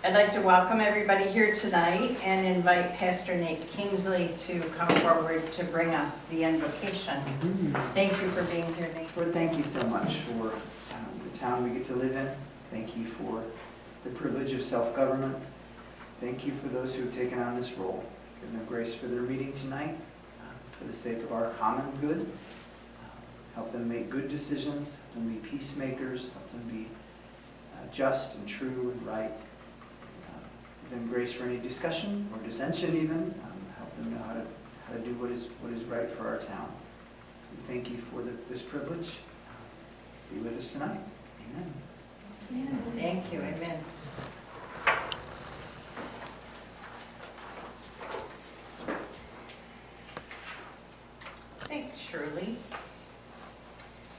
I'd like to welcome everybody here tonight and invite Pastor Nate Kingsley to come forward to bring us the invocation. Thank you for being here, Nate. Lord, thank you so much for the town we get to live in. Thank you for the privilege of self-government. Thank you for those who have taken on this role. Give them grace for their meeting tonight, for the sake of our common good. Help them make good decisions, help them be peacemakers, help them be just and true and right. Give them grace for any discussion or dissension even. Help them know how to do what is right for our town. So we thank you for this privilege. Be with us tonight. Amen. Amen. Thank you, amen. Thanks, Shirley.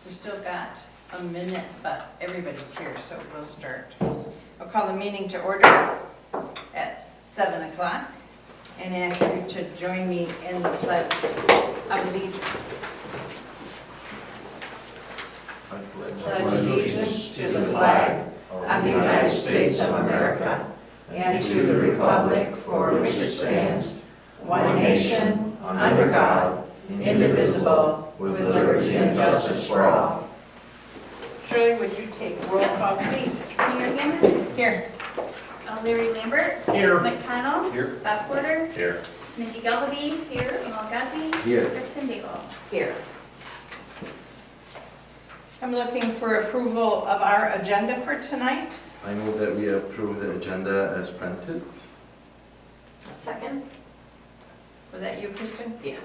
We still got a minute, but everybody's here, so we'll start. I'll call the meeting to order at 7 o'clock and ask you to join me in the pledge of allegiance. Pledge allegiance to the flag of the United States of America and to the republic for which it stands, one nation, under God, indivisible, with liberty and justice for all. Shirley, would you take roll call, please? Mayor Hammond, Here. Larry Lambert, Here. McConnell, Here. Bob Porter, Here. Mindy Galvin, here, Amal Ghazi, Here. Kristen Bagel. Here. I'm looking for approval of our agenda for tonight. I move that we approve the agenda as printed. Second. Was that you, Kristen? Yeah.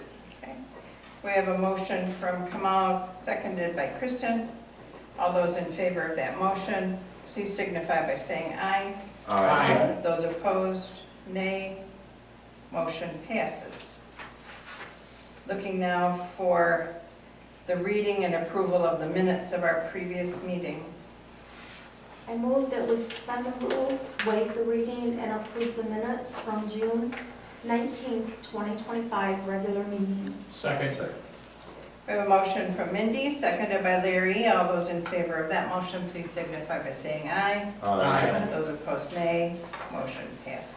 Okay. We have a motion from Kamal, seconded by Kristen. All those in favor of that motion, please signify by saying aye. Aye. Those opposed, nay. Motion passes. Looking now for the reading and approval of the minutes of our previous meeting. I move that we suspend the rules, waive the reading, and approve the minutes from June 19th, 2025 regular meeting. Second. We have a motion from Mindy, seconded by Larry. All those in favor of that motion, please signify by saying aye. Aye. Those opposed, nay. Motion passes.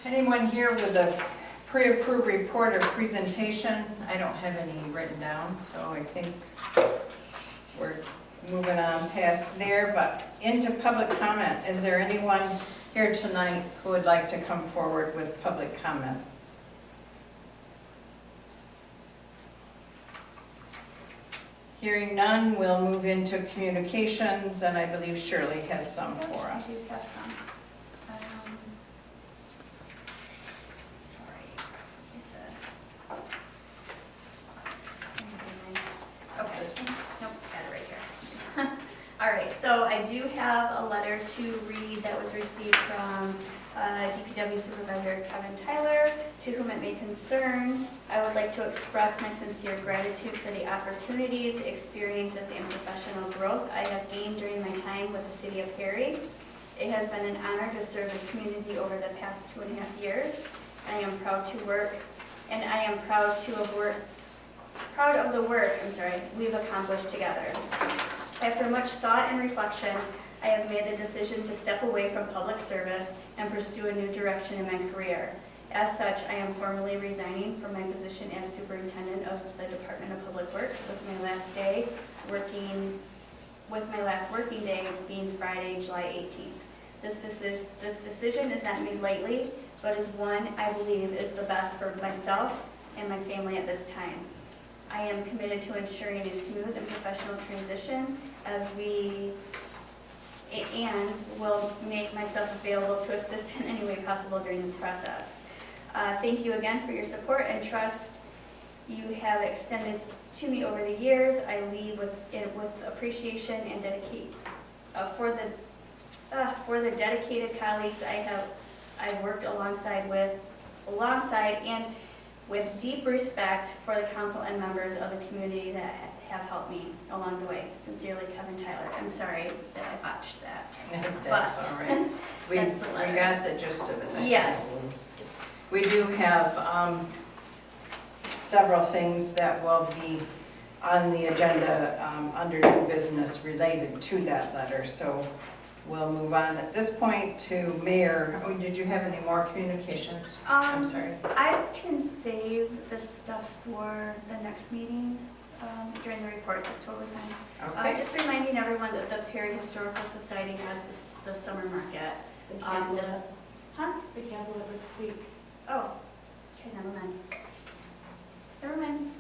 Anyone here with a pre-approved report or presentation? I don't have any written down, so I think we're moving on past there, but into public comment. Is there anyone here tonight who would like to come forward with public comment? Hearing none, we'll move into communications, and I believe Shirley has some for I do us. have some. Sorry, I said. Okay, This one? nope, got it right here. All right, so I do have a letter to read that was received from DPW Supervisor Kevin Tyler, to whom it may concern. I would like to express my sincere gratitude for the opportunities, experiences, and professional growth I have gained during my time with the City of Perry. It has been an honor to serve the community over the past 2.5 years. I am proud of the work we've accomplished together. After much thought and reflection, I have made the decision to step away from public service and pursue a new direction in my career. As such, I am formally resigning from my position as Superintendent of the Department of Public Works with my last working day being Friday, July 18th. This decision is not made lightly, but is one I believe is the best for myself and my family at this time. I am committed to ensuring a smooth and professional transition and will make myself available to assist in any way possible during this process. Thank you again for your support and trust you have extended to me over the years. I leave with appreciation and dedicate for the dedicated colleagues I've worked alongside and with deep respect for the council and members of the community that have helped me along the way. Sincerely, Kevin Tyler. I'm sorry that I botched that. That's But- all right. We That's the letter. got the gist of it. I think. Yes. We do have several things that will be on the agenda under new business related to that letter. So we'll move on at this point to Mayor. Oh, did you have any more communications? I'm sorry. I can save the stuff for the next meeting during the report. That's totally fine. Okay. Just reminding everyone that the Perry Historical Society has the summer market. They canceled This- it. Huh? They canceled it this week. Oh, okay, never mind. Never mind.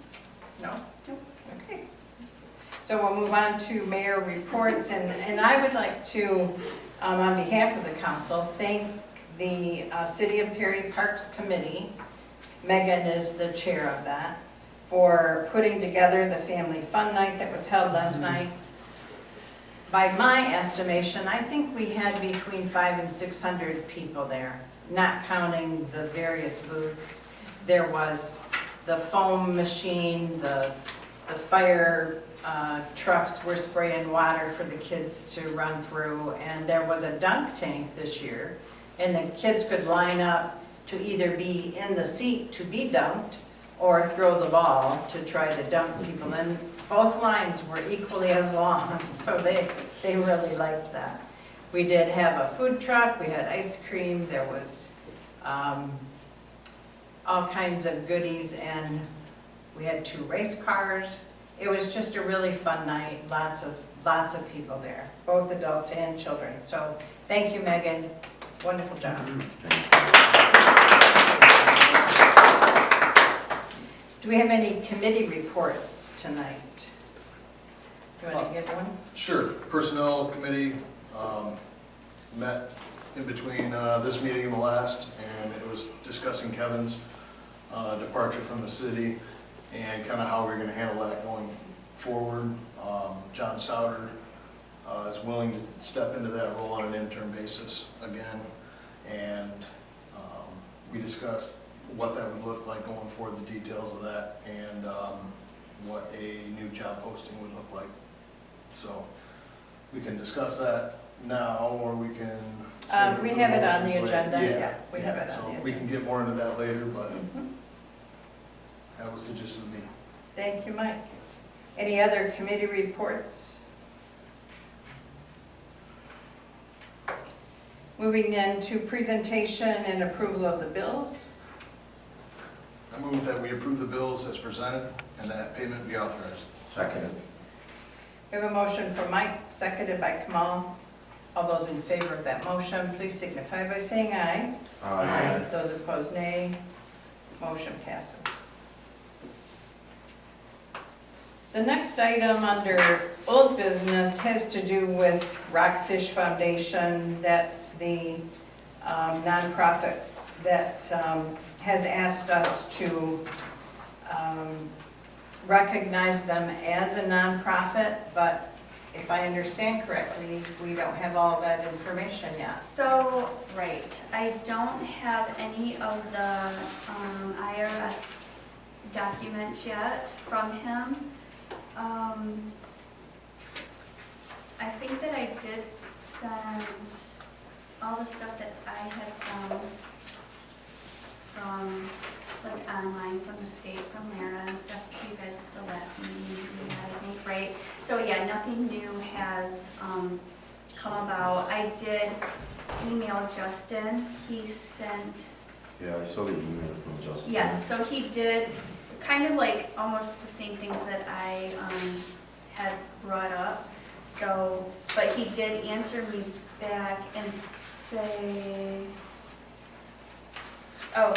No? Nope. Okay. So we'll move on to mayor reports, and I would like to, on behalf of the council, thank the City of Perry Parks Committee. Megan is the chair of that, for putting together the family fun night that was held last night. By my estimation, I think we had between 500 and 600 people there, not counting the various booths. There was the foam machine, the fire trucks were spraying water for the kids to run through, and there was a dunk tank this year, and the kids could line up to either be in the seat to be dunked or throw the ball to try to dunk people, and both lines were equally as long, so they really liked that. We did have a food truck, we had ice cream, there was all kinds of goodies, and we had 2 race cars. It was just a really fun night, lots of people there, both adults and children. So thank you, Megan, wonderful job. Do we have any committee reports tonight? Do you want to give one? Sure. Personnel Committee met in between this meeting and the last, and it was discussing Kevin's departure from the city and kind of how we're going to handle that going forward. John Souter is willing to step into that role on an interim basis again, and we discussed what that would look like going forward, the details of that, and what a new job posting would look like. So we can discuss that now, or we can. save We for have it on the motions later. agenda, yeah, we have it on the So agenda. we can get more into that later, but Mhm. that was the gist of the meeting. Thank you, Mike. Any other committee reports? Moving then to presentation and approval of the bills. I move that we approve the bills as presented and that payment be authorized. Second. We have a motion from Mike, seconded by Kamal. All those in favor of that motion, please signify by saying aye. Aye. Those opposed, nay. Motion passes. The next item under old business has to do with Rockfish Foundation. That's the nonprofit that has asked us to recognize them as a nonprofit, but if I understand correctly, we don't have all that information yet. So, right, I don't have any of the IRS documents yet from him. I think that I did send all the stuff that I had found from, like, online from the state, from Lara and stuff to you guys at the last meeting we had, I think, right? So, yeah, nothing new has come about. I did email Justin. He sent, Yeah, I saw the email from Justin. yes, so he did kind of like almost the same things that I had brought up. So, but he did answer me back and say, oh,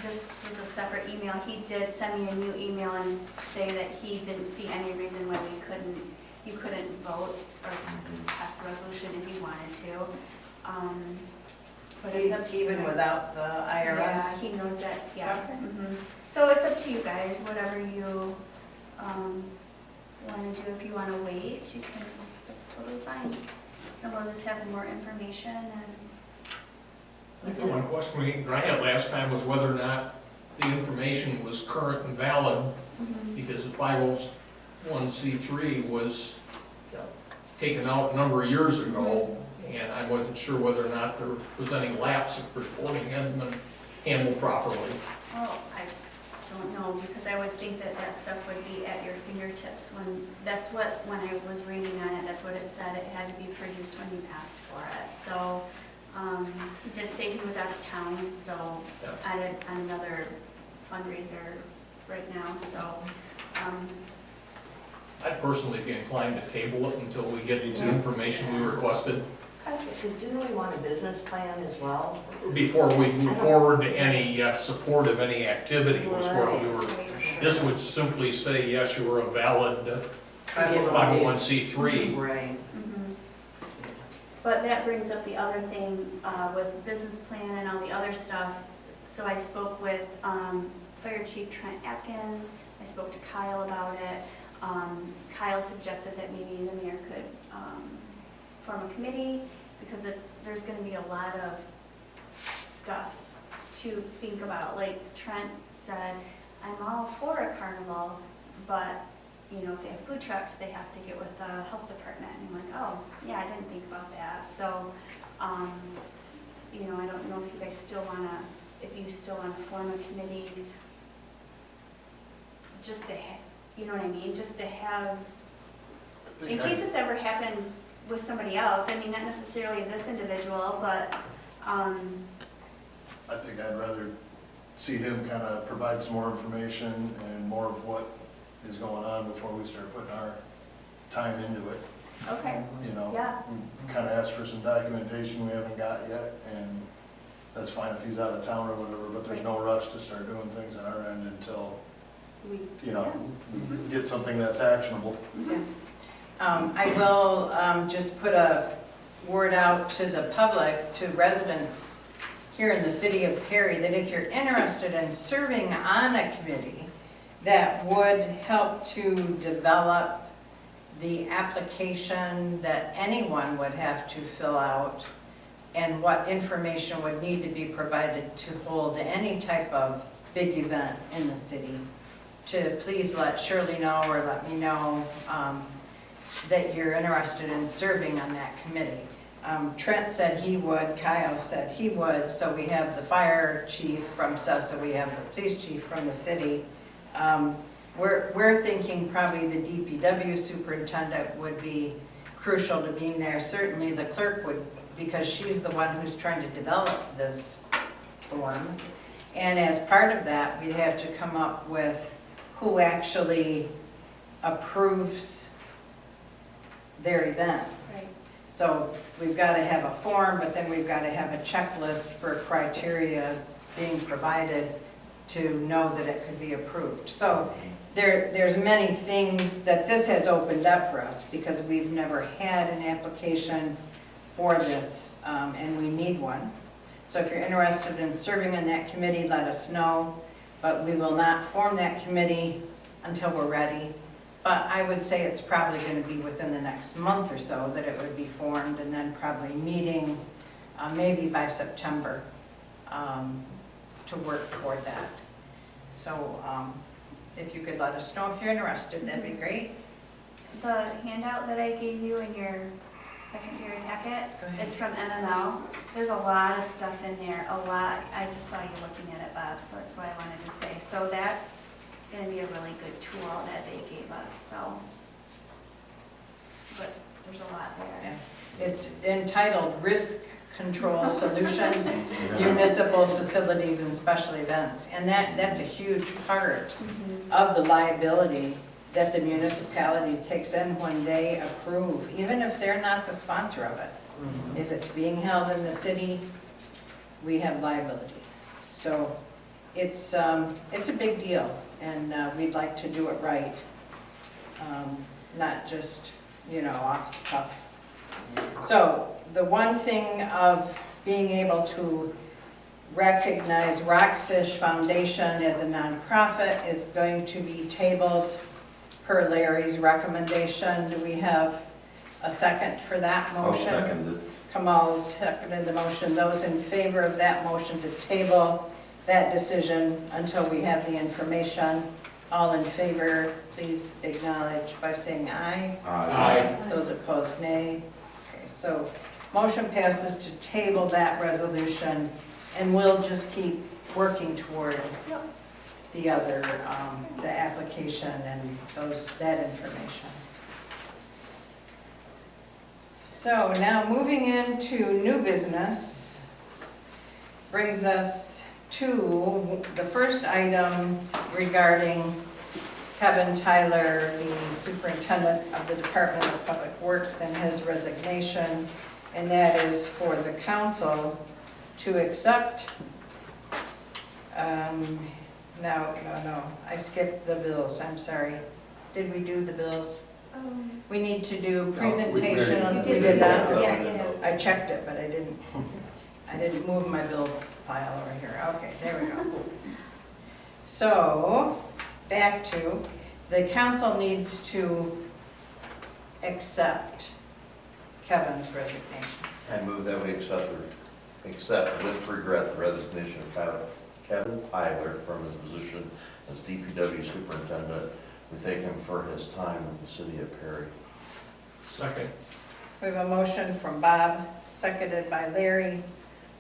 this was a separate email. He did send me a new email and say that he didn't see any reason why you couldn't vote or pass a resolution if you wanted to. But it's up to you. Even without the Yeah, IRS? he knows that, yeah. Okay. Mhm. So it's up to you guys, whatever you want to do. If you want to wait, you can, that's totally fine. And we'll just have more information and. I think the one question I had last time was whether or not the information was current and valid, Mhm. because the 501c3 was taken out a number of years ago, and I wasn't sure whether or not there was any lapse of reporting hadn't been handled properly. Well, I don't know, because I would think that that stuff would be at your fingertips when, that's what, when I was reading on it, that's what it said, it had to be produced when you asked for it. So, he did say he was out of town, so Yeah. on another fundraiser right now, so, I'd personally be inclined to table it until we get Me the too. information we requested Because didn't we want a business plan as well? before we move forward to any support of any activity was where we were. This would simply say, yes, you are a valid To give them 501c3. Right. mhm. But that brings up the other thing, with business plan and all the other stuff. So I spoke with, Fire Chief Trent Atkins, I spoke to Kyle about it. Kyle suggested that maybe the mayor could, form a committee, because there's gonna be a lot of stuff to think about. Like Trent said, I'm all for a carnival, but, you know, if they have food trucks, they have to get with the health department. And I'm like, oh, yeah, I didn't think about that. So, you know, I don't know if you guys still wanna, if you still wanna form a committee, just to, you know what I mean, just to have, I in think case this ever happens with somebody else, I mean, not necessarily this individual, but, I think I'd rather see him kind of provide some more information and more of what is going on before we start putting our time into it, okay, you know? yeah, Kind of ask for some documentation we haven't got yet, and that's fine if he's out of town or whatever, but there's no rush to start doing things on our end until, we, you know, we get something that's actionable. I will just put a word out to the public, to residents here in the city of Perry, that if you're interested in serving on a committee that would help to develop the application that anyone would have to fill out and what information would need to be provided to hold any type of big event in the city, to please let Shirley know or let me know that you're interested in serving on that committee. Trent said he would, Kyle said he would, so we have the fire chief from Sessa, we have the police chief from the city. We're thinking probably the DPW superintendent would be crucial to being there. Certainly the clerk would, because she's the one who's trying to develop this form. And as part of that, we'd have to come up with who actually approves their event. right, So we've got to have a form, but then we've got to have a checklist for criteria being provided to know that it could be approved. So there's many things that this has opened up for us, because we've never had an application for this, and we need one. So if you're interested in serving on that committee, let us know, but we will not form that committee until we're ready. But I would say it's probably going to be within the next month or so that it would be formed, and then probably meeting maybe by September to work toward that. So if you could let us know if you're interested, that'd be great. the handout that I gave you in your secondary packet Go ahead. is from MML. There's a lot of stuff in there, a lot. I just saw you looking at it, Bob, so that's why I wanted to say. So that's gonna be a really good tool that they gave us, so. But there's a lot there. It's entitled Risk Control Solutions, Municipal Facilities and Special Events. And that's a huge part Mhm. of the liability that the municipality takes in when they approve, even if they're not the sponsor of it. If it's being held in the city, we have liability. So it's a big deal, and we'd like to do it right. Not just, off the cuff. So the one thing of being able to recognize Rockfish Foundation as a nonprofit is going to be tabled per Larry's recommendation. Do we have a second for that I'll motion? second it. Kamal seconded the motion. Those in favor of that motion to table that decision until we have the information, all in favor, please acknowledge by saying aye. Aye. Those opposed, nay. Okay, so motion passes to table that resolution, and we'll just keep working toward Yep. the other, the application and that information. So now moving into new business brings us to the first item regarding Kevin Tyler, the superintendent of the Department of Public Works, and his resignation, and that is for the council to accept. No, I skipped the bills, I'm sorry. Did we do the bills? We need to do presentation, we did that? Yeah, yeah. I checked it, but I didn't move my bill pile over here. Okay, there we go. So, back to, the council needs to accept Kevin's resignation. I move that we accept with regret the resignation of Kevin Tyler from his position as DPW superintendent. We thank him for his time with the city of Perry. Second. We have a motion from Bob, seconded by Larry.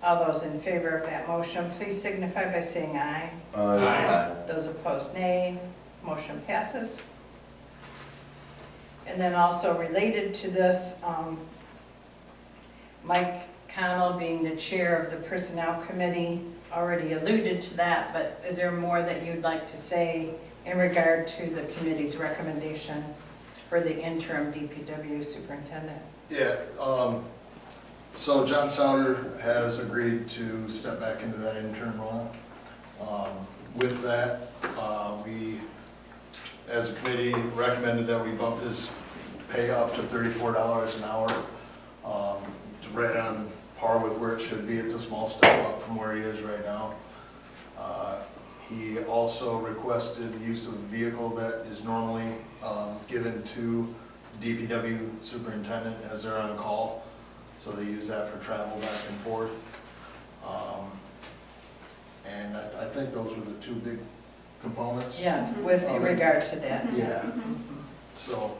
All those in favor of that motion, please signify by saying aye. Aye. Those opposed, nay. Motion passes. And then also related to this, Mike Connell, being the chair of the Personnel Committee, already alluded to that, but is there more that you'd like to say in regard to the committee's recommendation for the interim DPW superintendent? Yeah, so John Souter has agreed to step back into that intern role. With that, we, as a committee, recommended that we bump his pay up to $34 an hour. It's right on par with where it should be. It's a small step up from where he is right now. He also requested the use of a vehicle that is normally given to DPW superintendent as they're on call. So they use that for travel back and forth. And I think those were the two big components. Yeah, with regard to that. Yeah. So,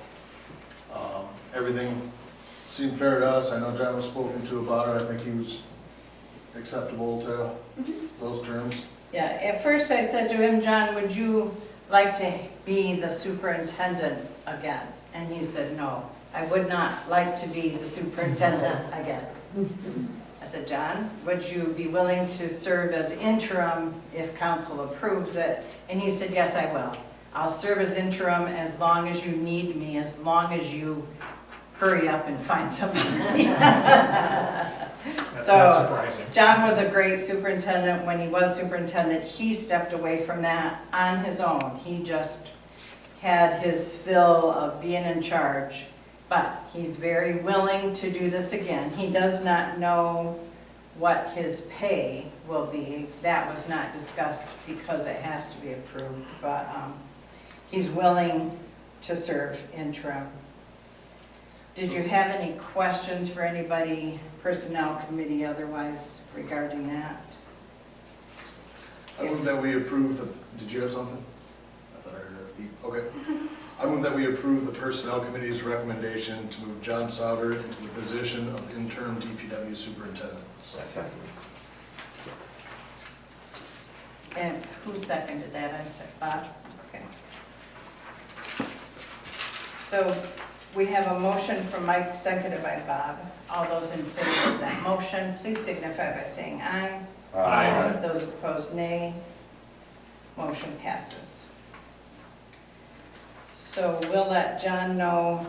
everything seemed fair to us. I know John was spoken to about it. I think he was acceptable to those terms. Yeah, at first I said to him, John, would you like to be the superintendent again? And he said, no, I would not like to be the superintendent again. I said, John, would you be willing to serve as interim if council approves it? And he said, yes, I will. I'll serve as interim as long as you need me, as long as you hurry up and find somebody. That's So, not surprising. John was a great superintendent. When he was superintendent, he stepped away from that on his own. He just had his fill of being in charge, but he's very willing to do this again. He does not know what his pay will be. That was not discussed because it has to be approved, but he's willing to serve interim. Did you have any questions for anybody, Personnel Committee otherwise, regarding that? I move that we approve the, did you have something? I thought I heard a beep. Okay. I move that we approve the Personnel Committee's recommendation to move John Souter into the position of interim DPW superintendent. Second. And who seconded that? I said Bob? Okay. So we have a motion from Mike, seconded by Bob. All those in favor of that motion, please signify by saying aye. Aye. Those opposed, nay. Motion passes. So we'll let John know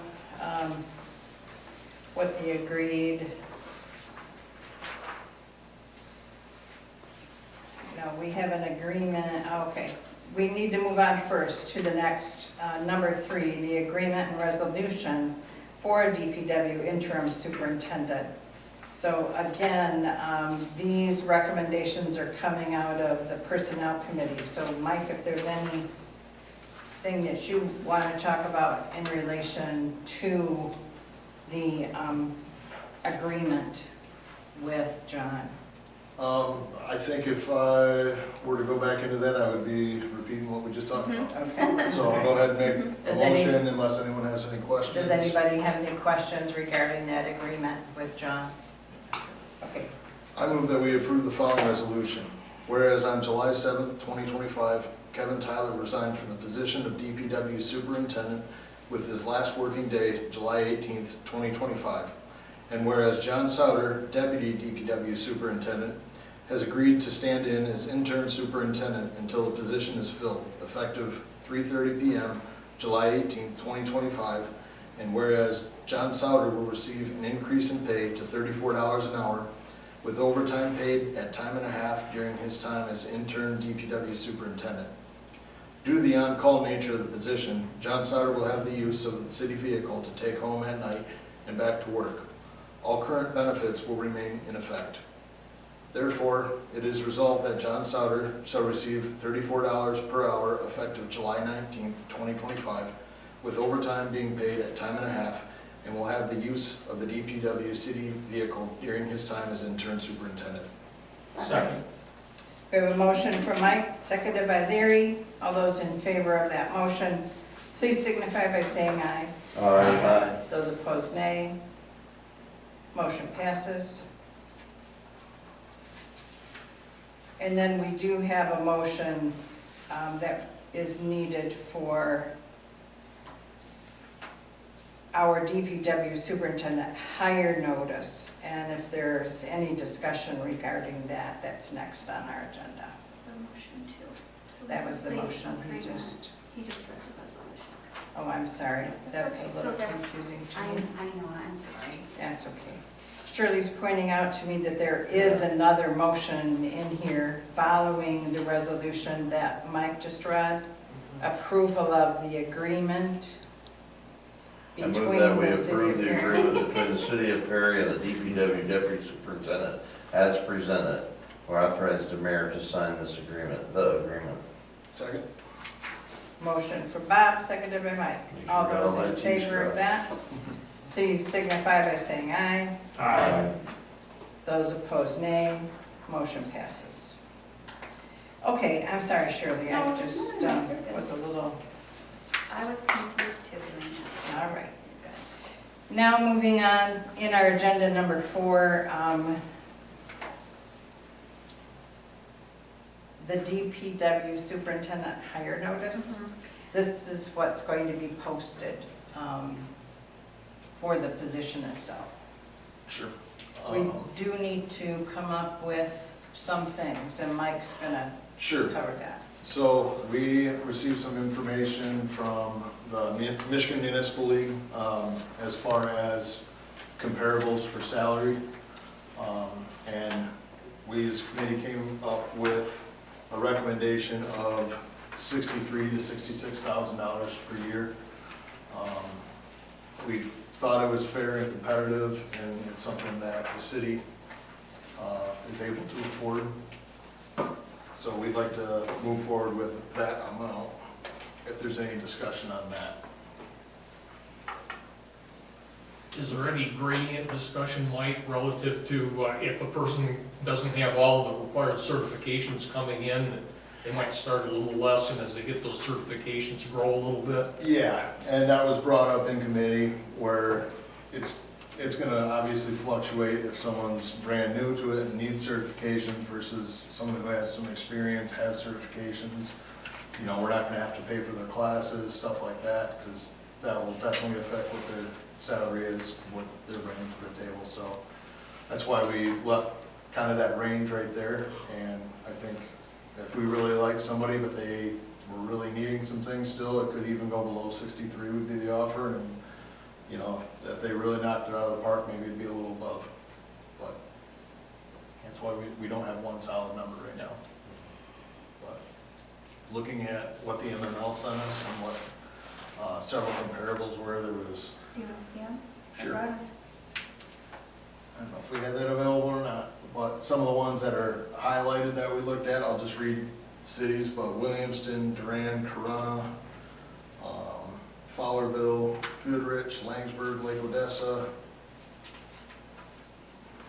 what the agreed. No, we have an agreement, okay. We need to move on first to the next, number 3, the agreement and resolution for a DPW interim superintendent. So again, these recommendations are coming out of the Personnel Committee. So Mike, if there's anything that you want to talk about in relation to the agreement with John. I think if I were to go back into that, I would be repeating what we just talked about. Okay. So I'll go ahead and make a Does any- motion unless anyone has any questions. Does anybody have any questions regarding that agreement with John? Okay. I move that we approve the following resolution. Whereas on July 7th, 2025, Kevin Tyler resigned from the position of DPW Superintendent with his last working day, July 18th, 2025. And whereas John Souter, Deputy DPW Superintendent, has agreed to stand in as interim superintendent until the position is filled, effective 3:30 p.m., July 18th, 2025. And whereas John Souter will receive an increase in pay to $34 an hour, with overtime paid at time and a half during his time as intern DPW superintendent. Due to the on-call nature of the position, John Souter will have the use of the city vehicle to take home at night and back to work. All current benefits will remain in effect. Therefore, it is resolved that John Souter shall receive $34 per hour effective July 19th, 2025, with overtime being paid at time and a half, and will have the use of the DPW city vehicle during his time as intern superintendent. Second. We have a motion from Mike, seconded by Larry. All those in favor of that motion, please signify by saying aye. Aye. Those opposed, nay. Motion passes. And then we do have a motion that is needed for our DPW superintendent hire notice. And if there's any discussion regarding that, that's next on our agenda. So motion two. So That this was is the motion okay, he just, He just read the resolution. oh, I'm sorry. That's a Okay, so little that's- confusing to me. I know, I'm sorry. That's okay. Shirley's pointing out to me that there is another motion in here following the resolution that Mike just read. Approval of the agreement I between move that we the city approve of the Perry. agreement between the city of Perry and the DPW deputy superintendent as presented. Or authorize the mayor to sign this agreement, the agreement. Second? Motion for Bob, seconded by Mike. You All sure got those all in my favor of T's that, please signify by saying aye. Aye. Those opposed, nay. Motion passes. Okay, I'm sorry, Shirley, I No, just no, you're good. was a little, I was confused too doing that. all right. Now moving on, in our agenda number 4, the DPW superintendent hire notice. Mhm. This is what's going to be posted for the position itself. Sure. We do need to come up with some things, and Mike's gonna Sure. cover that. So we received some information from the Michigan Municipal League as far as comparables for salary. And we as a committee came up with a recommendation of $63,000 to $66,000 per year. We thought it was fair and competitive, and it's something that the city is able to afford. So we'd like to move forward with that amount, if there's any discussion on that. Is there any gradient discussion, Mike, relative to if a person doesn't have all the required certifications coming in, they might start a little less, and as they get those certifications, grow a little bit? Yeah, and that was brought up in committee where it's gonna obviously fluctuate if someone's brand new to it and needs certifications versus someone who has some experience, has certifications. You know, we're not gonna have to pay for their classes, stuff like that, because that will definitely affect what their salary is, what they're bringing to the table. So that's why we left kind of that range right there. And I think if we really like somebody, but they were really needing some things still, it could even go below 63 would be the offer. And, you know, if they really knocked it out of the park, maybe it'd be a little above. But that's why we don't have one solid number right now. But looking at what the MML sent us and what several comparables were, there was, Do you want to see them? Sure. I don't know if we had that available or not, but some of the ones that are highlighted that we looked at, I'll just read cities, but Williamston, Durand, Corona, Fowlerville, Goodrich, Langsburg, Lake Odessa.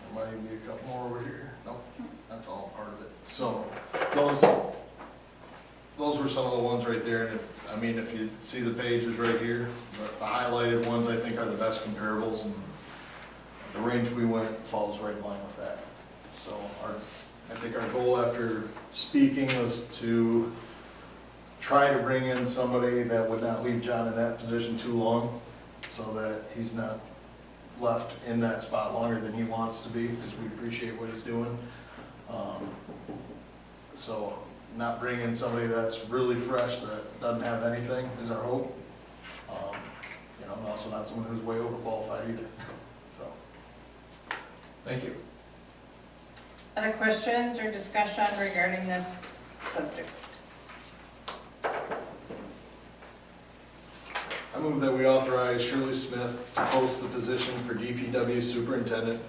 There might even be a couple more over here. Nope, that's all part of it. So those were some of the ones right there. And I mean, if you see the pages right here, the highlighted ones I think are the best comparables, and the range we went falls right in line with that. So I think our goal after speaking was to try to bring in somebody that would not leave John in that position too long, so that he's not left in that spot longer than he wants to be, because we appreciate what he's doing. So not bring in somebody that's really fresh, that doesn't have anything, is our hope. You know, and also not someone who's way overqualified either, so. Thank you. Other questions or discussion regarding this subject? I move that we authorize Shirley Smith to post the position for DPW superintendent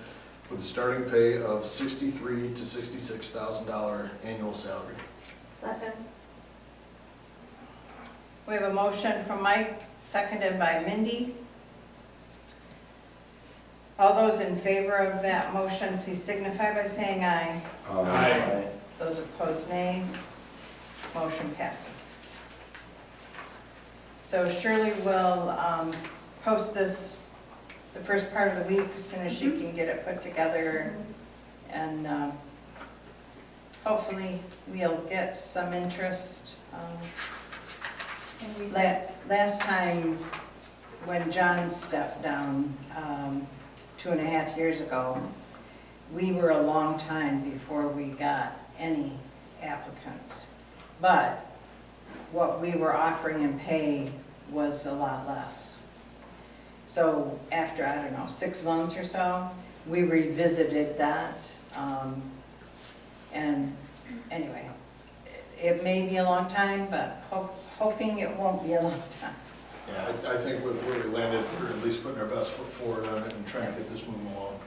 with a starting pay of $63,000 to $66,000 annual salary. Second. We have a motion from Mike, seconded by Mindy. All those in favor of that motion, please signify by saying aye. Aye. Those opposed, nay. Motion passes. So Shirley will post this the first part of the week as soon as she can get it put together. And hopefully we'll get some interest. And we said, Last time when John stepped down 2.5 years ago, we were a long time before we got any applicants. But what we were offering in pay was a lot less. So after, I don't know, 6 months or so, we revisited that. And anyway, it may be a long time, but hoping it won't be a long time. Yeah, I think with where we landed, we're at least putting our best foot forward on it and trying to get this moving along.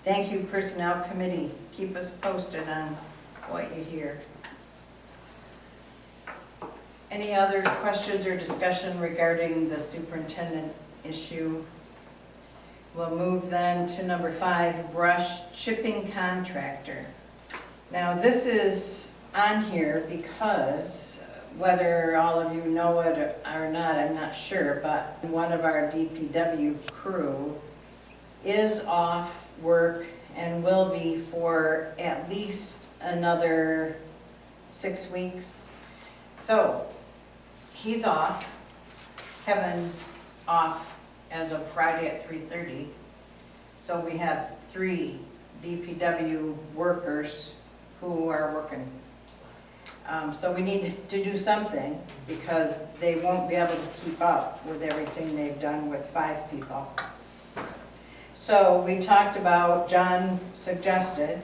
Thank you, Personnel Committee. Keep us posted on what you hear. Any other questions or discussion regarding the superintendent issue? We'll move then to number 5, brush chipping contractor. Now, this is on here because whether all of you know it or not, I'm not sure, but one of our DPW crew is off work and will be for at least another 6 weeks. So, he's off. Kevin's off as of Friday at 3:30. So we have 3 DPW workers who are working. So we need to do something because they won't be able to keep up with everything they've done with 5 people. So we talked about, John suggested,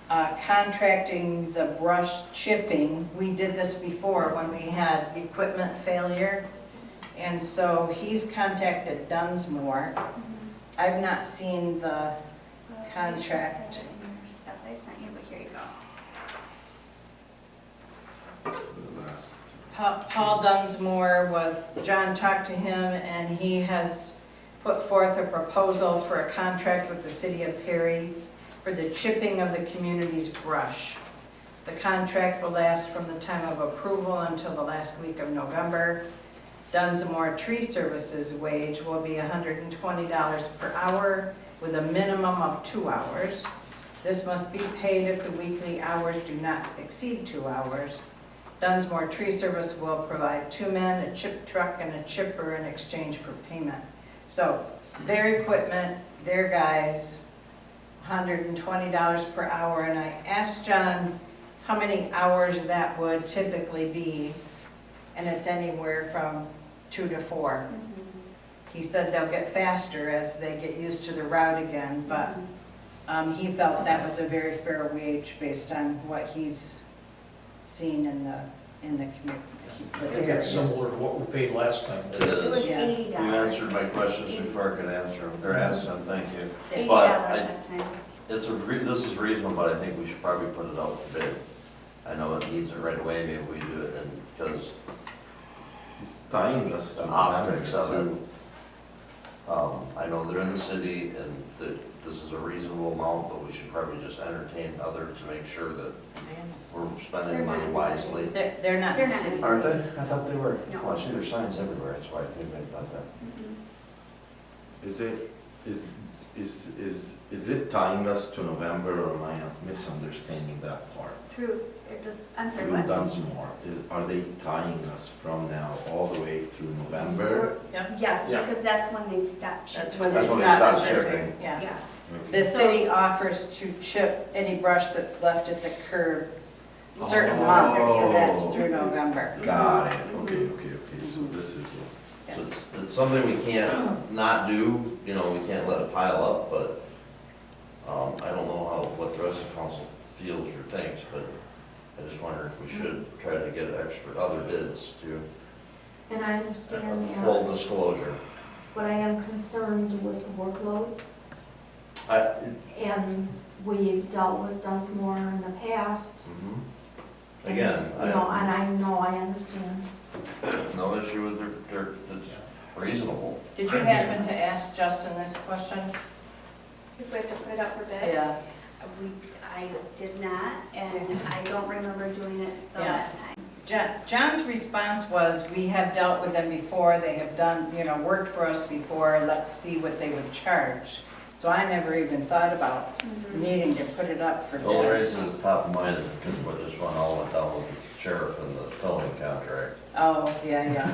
contracting the brush chipping. We did this before when we had equipment failure. And so he's contacted Dunsmore. I've not seen the contract. in your stuff I sent you, but here you go. Paul Dunsmore John talked to him and he has put forth a proposal for a contract with the city of Perry for the chipping of the community's brush. The contract will last from the time of approval until the last week of November. Dunsmore Tree Services wage will be $120 per hour with a minimum of 2 hours. This must be paid if the weekly hours do not exceed 2 hours. Dunsmore Tree Service will provide 2 men, a chip truck, and a chipper in exchange for payment. So their equipment, their guys, $120 per hour. And I asked John how many hours that would typically be, and it's anywhere from 2 to 4. He said they'll get faster as they get used to the route again, but he felt that was a very fair wage based on what he's seen in the community. I think it's similar to what we paid last time. It It was is. Yeah. $80. You answered my questions before I could answer them, or ask them, thank you. $80 But I- last time. This is reasonable, but I think we should probably put it out for bid. I know it needs it right away, maybe we do it, and because It's tying us to the the optics of vendor, it. I know they're in the city, and this is a reasonable amount, but we should probably just entertain others to make sure that we're spending They're not money in the city. wisely. They're not They're in the not in city. the Aren't they? I thought they were. No. Well, I see their signs everywhere, that's why I maybe I thought that. Mhm. Is Is it tying us to November, or am I misunderstanding that part? I'm sorry, Through what? Dunsmore, are they tying us from now all the way through November? Yep, Yes, Yeah. because that's when they stop chipping. that's when That's they when they stop stop chipping. chipping. Yeah. Yeah. The city offers to chip any brush that's left at the curb certain months, so that's through November. Got it, okay, so this is, Yeah. So it's something we can't not do, you know, we can't let it pile up, but, I don't know what the rest of the council feels or thinks, but I just wonder if we should try to get other bids to, And I understand full that, disclosure. but I am concerned with the workload. I, And we've dealt with Dunsmore in the past. Again, You know, and I know, I understand. no issue with it's reasonable. Did you happen to ask Justin this question? If we have to put it up for bid? Yeah. I did not, and I don't remember doing it the Yeah. last time. John's response was, we have dealt with them before, they have done, worked for us before, let's see what they would charge. So I never even thought about needing to put it up for The only bid. reason it's top of mind is because what this one all went down with the sheriff and the towing contract. Oh, yeah.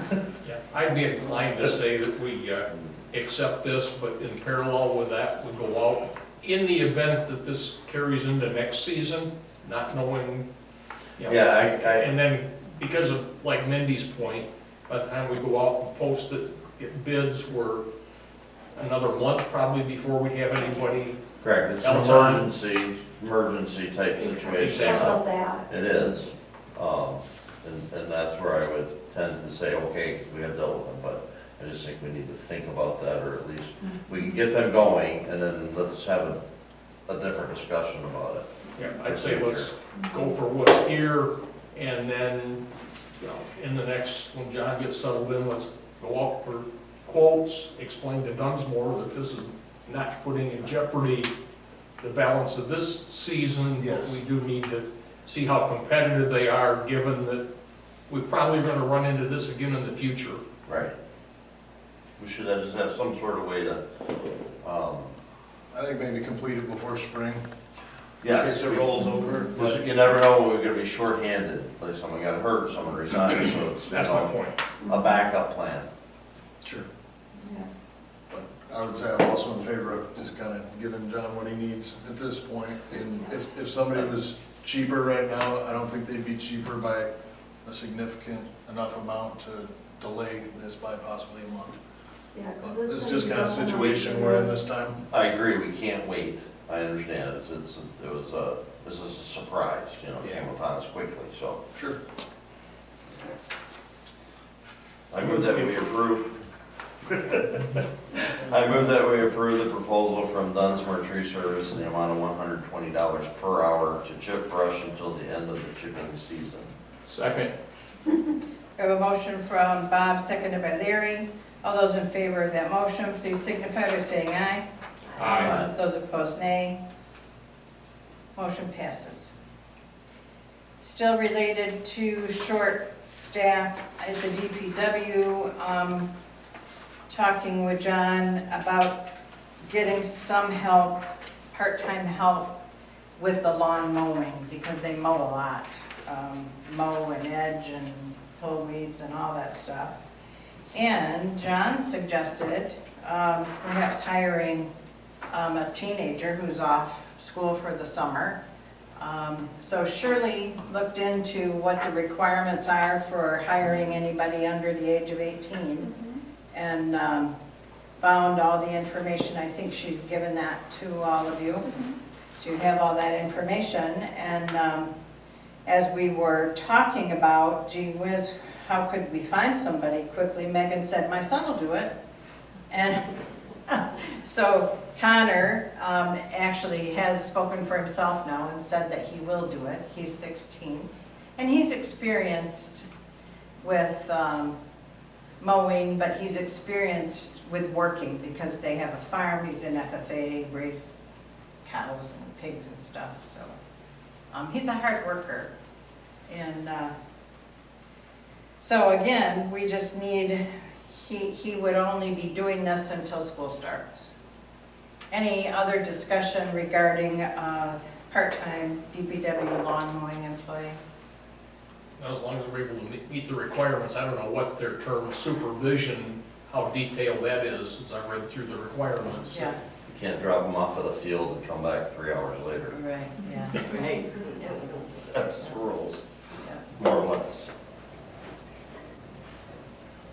Yeah, I'd be inclined to say that we accept this, but in parallel with that, we go out in the event that this carries into next season, not knowing, Yeah, and then because of, like Mindy's point, by the time we go out and post it, get bids, we're another month probably before we have anybody. correct, it's an Else on. emergency type situation. Because of that. It is, and that's where I would tend to say, okay, 'cause we have dealt with them, but I just think we need to think about that, or at least, we can get them going, and then let's have a different discussion about it. Yeah, I'd say let's go for what's here, and then, in the next, when John gets settled in, let's go out for quotes, explain to Dunsmore that this is not putting in jeopardy the balance of this season, but Yes. we do need to see how competitive they are, given that we're probably gonna run into this again in the future. Right. We should just have some sort of way to, I think maybe complete it before spring, in yes. case it rolls over. Because you never know when we're gonna be shorthanded, like someone got hurt, someone resigned, so it's, That's my point. a backup plan. Sure. Yeah. But I would say I'm also in favor of just kind of giving John what he needs at this point. And if somebody was cheaper right now, I don't think they'd be cheaper by a significant enough amount to delay this by possibly a month. Yeah, But because This is just kind of situation we're in this time. I agree, we can't wait. I understand, this is a surprise, it came upon us quickly, so. Sure. I move that we approve. I move that we approve the proposal from Dunsmore Tree Service in the amount of $120 per hour to chip brush until the end of the chipping season. Second. We have a motion from Bob, seconded by Larry. All those in favor of that motion, please signify by saying aye. Aye. Those opposed, nay. Motion passes. Still related to short staff at the DPW, talking with John about getting some help, part-time help with the lawn mowing, because they mow a lot. Mow and edge and pull weeds and all that stuff. And John suggested perhaps hiring a teenager who's off school for the summer. So Shirley looked into what the requirements are for hiring anybody under the age of 18 and found all the information. I think she's given that to all of you. So you have all that information. And as we were talking about, gee whiz, how could we find somebody quickly, Megan said, my son will do it. And so Connor actually has spoken for himself now and said that he will do it. He's 16. And he's experienced with mowing, but he's experienced with working because they have a farm. He's in FFA, raised cows and pigs and stuff. So he's a hard worker. And so again, we just need, he would only be doing this until school starts. Any other discussion regarding part-time DPW lawn mowing employee? As long as we're able to meet the requirements, I don't know what their term supervision, how detailed that is, as I read through the requirements. Yeah, You can't drop them off at the field and come back 3 hours later. right, yeah. Right. That's the rules, Yeah. more or less.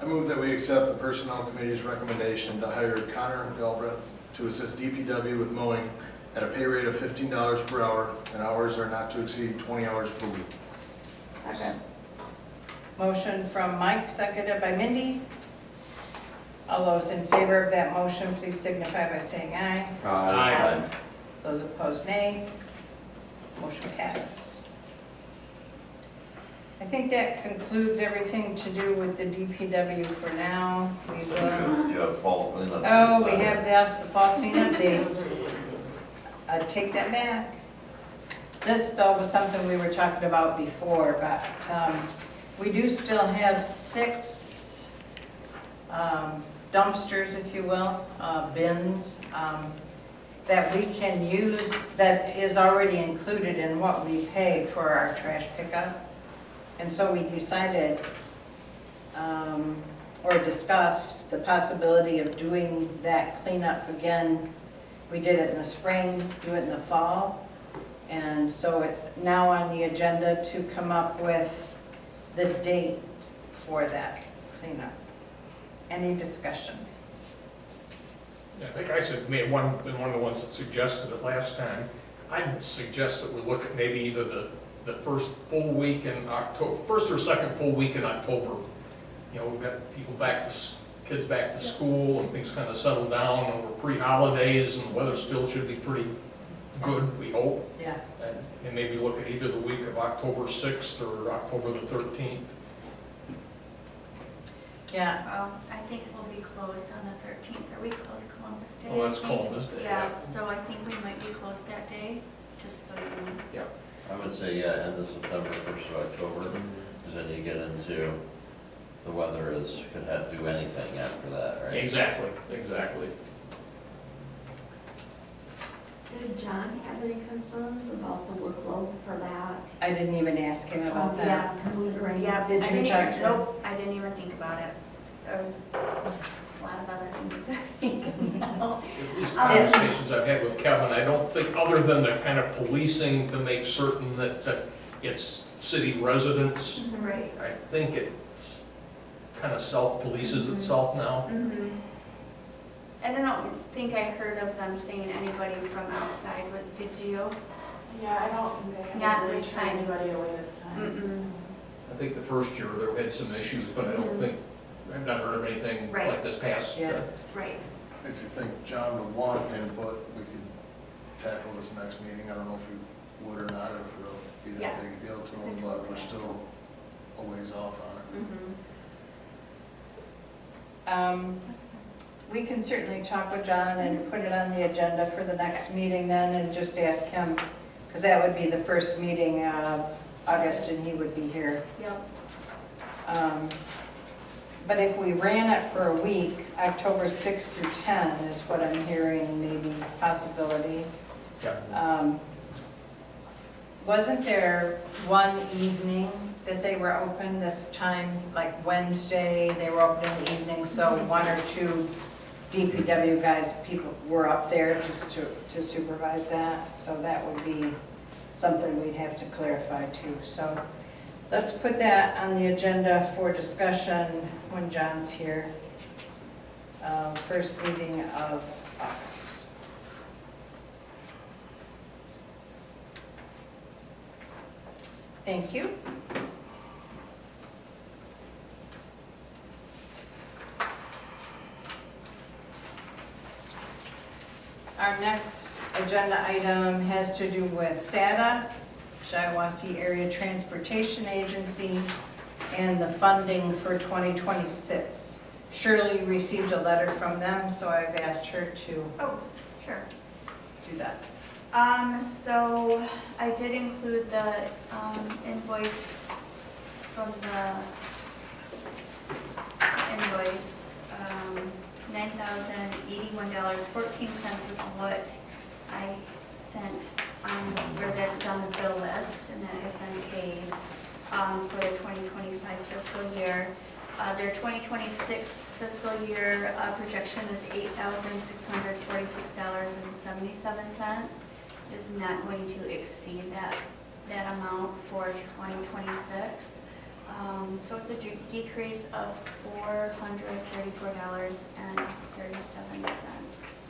I move that we accept the Personnel Committee's recommendation to hire Connor Galbraith to assist DPW with mowing at a pay rate of $15 per hour, and hours are not to exceed 20 hours per week. Second. Motion from Mike, seconded by Mindy. All those in favor of that motion, please signify by saying aye. Aye. Those opposed, nay. Motion passes. I think that concludes everything to do with the DPW for now. We will, You have fall cleanup. oh, we dates on have this, the fall cleanup dates. Take that back. This, though, was something we were talking about before, but we do still have 6 dumpsters, if you will, bins, that we can use, that is already included in what we pay for our trash pickup. And so we decided, or discussed, the possibility of doing that cleanup again. We did it in the spring, do it in the fall. And so it's now on the agenda to come up with the date for that cleanup. Any discussion? I think I said, been one of the ones that suggested it last time. I'd suggest that we look at maybe either the first full week in October, first or second full week in October. You know, we've got people back, kids back to school and things kind of settle down and we're pre-holidays and the weather still should be pretty good, we hope. Yeah. And maybe look at either the week of October 6th or October the 13th. Yeah, Well, I think we'll be closed on the 13th. Are we closed Columbus Day? Oh, that's I think? Columbus Day, Yeah, yeah. so I think we might be closed that day, just so you know. I would say, yeah, end of September, 1st of October, because then you get into, the weather is, could have to do anything after that, right? Exactly, exactly. Did John have any concerns about the workload for that? I didn't even ask him about Oh, that. yeah, considering. Yeah, Did I you didn't talk even- to him? Nope, I didn't even think about it. There was a lot of other things to think about. At least conversations I've had with Kevin, I don't think, other than the kind of policing to make certain that it's city residents, Right. I think it kind of self-polices itself now. Mhm. I don't think I heard of them saying anybody from outside, but did you? Yeah, I don't think they Not have this reached time. anybody away this time. Mm-mm. I think the first year there had some issues, but I don't think, I've not heard of anything Right. like this past. Yeah. Right. If you think John would want input, we could tackle this next meeting. I don't know if we would or not, or if it'll be Yeah. that big a deal to I him, could but totally we're ask still a ways off on it. Mhm. That's fine. We can certainly talk with John and put it on the agenda for the next meeting then and just ask him, because that would be the first meeting of August and he would be here. Yep. But if we ran it for a week, October 6th through 10 is what I'm hearing, maybe possibility. Yeah. Wasn't there one evening that they were open this time, like Wednesday, they were open in the evening, so 1 or 2 DPW guys, people were up there just to supervise that, so that would be something we'd have to clarify too. So let's put that on the agenda for discussion when John's here. First meeting of August. Thank you. Our next agenda item has to do with SATA, Shiawassee Area Transportation Agency, and the funding for 2026. Shirley received a letter from them, so I've asked her to Oh, sure. do that. So I did include the invoice from the invoice $9,081.14 is what I sent where that's on the bill list, and that has been paid for the 2025 fiscal year. Their 2026 fiscal year projection is $8,646.77. Is not going to exceed that amount for 2026. So it's a decrease of $434.37.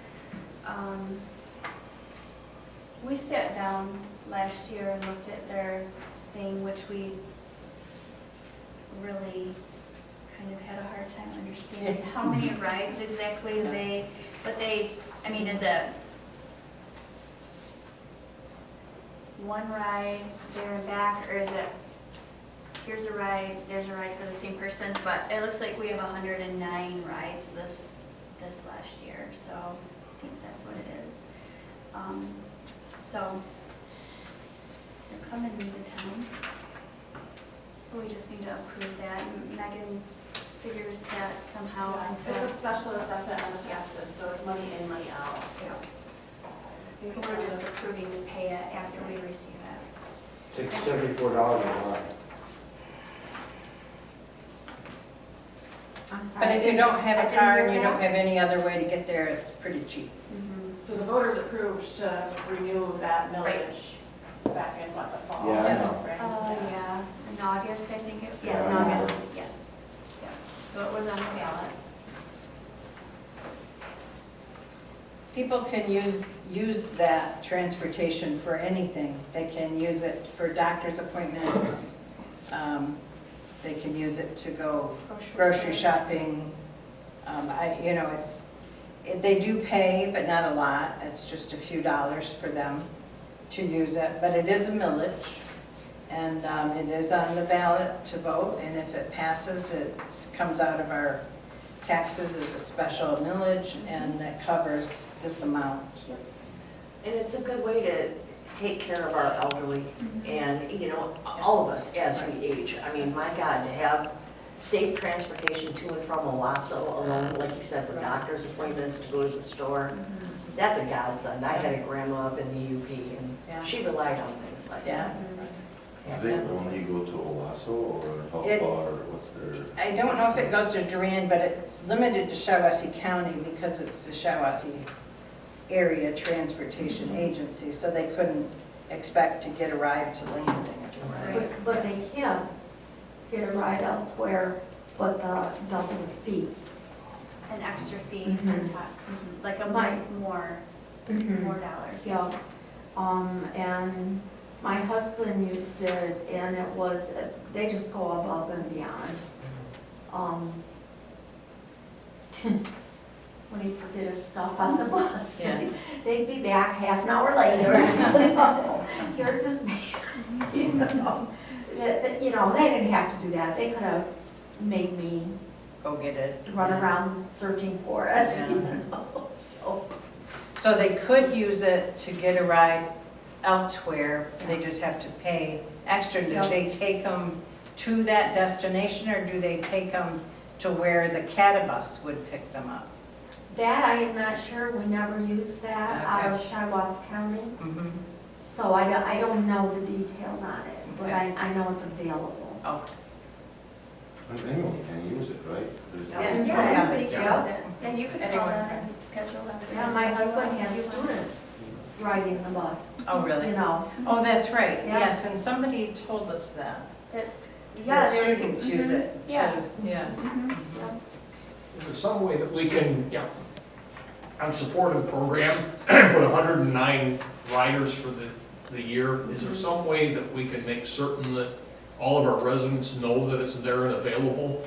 We sat down last year and looked at their thing, which we really kind of had a hard time understanding how many rides exactly I mean, is it one ride there and back, or is it, here's a ride, there's a ride for the same person? But it looks like we have 109 rides this last year, so I think that's what it is. So they're coming into town. So we just need to approve that. Megan figures that somehow It's a into, special assessment on the passes, so it's money in, money out. we're just approving to pay it after we receive it. Take $74 a lot. I'm sorry. But if you don't have I a didn't car hear and you that. don't have any other way to get there, it's pretty cheap. So the voters approved to renew that millage back in what, the fall? Yeah, I know. spring? Yeah, in August, I think it, yeah, in Yeah, I know. August, yes. Yeah. So it was on the ballot. People can use that transportation for anything. They can use it for doctor's appointments. They can use it to go grocery shopping. They do pay, but not a lot. It's just a few dollars for them to use it. But it is a millage, and it is on the ballot to vote. And if it passes, it comes out of our taxes as a special millage, and it covers this amount. And it's a good way to take care of our elderly and, you know, all of us as we age. I mean, my God, to have safe transportation to and from Owasso alone, like you said, for doctor's appointments, to go to the store, that's a godsend. I had a grandma up in the UP, Yeah. and she relied on things like Yeah. that. Do they only go to Owasso or Health It- Bar, or what's their? I don't know if it goes to Durand, but it's limited to Shiawassee County because it's the Shiawassee Area Transportation Agency, so they couldn't expect to get a ride to Lansing or something. But they can get a ride elsewhere, but the double the fee. An extra fee on Mhm. top, like a Right. more Mm-hmm. dollars, Yeah. yes. And my husband used it, and it was, they just go above and beyond. When he'd forget his stuff on the bus, Yeah. they'd be back half an hour later. Here's this man, you know. They didn't have to do that. They could have made me Go get it. run around searching for it, Yeah. you know, so. So they could use it to get a ride elsewhere, they just have to pay extra. Do Yep. they take them to that destination, or do they take them to where the Catabus would pick them up? That I am not sure, we never used that out of Okay. Shiawassee County, Mm-hmm. so I don't know the details on it, but Okay. I know it's available. Oh, Anyone can use it, right? There's- Yeah. Yeah, everybody can Yeah. use it. And you could call Anyone them can. and schedule them. Yeah, my husband had students riding the bus, oh, really? you know. Oh, that's right, Yeah. yes, and somebody told us that. That's, The yeah, they're. students use Mhm. it too. Yeah. Yeah. Mhm. Is there some way that we can, I'm supporting the program, put 109 riders for the year. Is there some way that we can make certain that all of our residents know that it's there and available?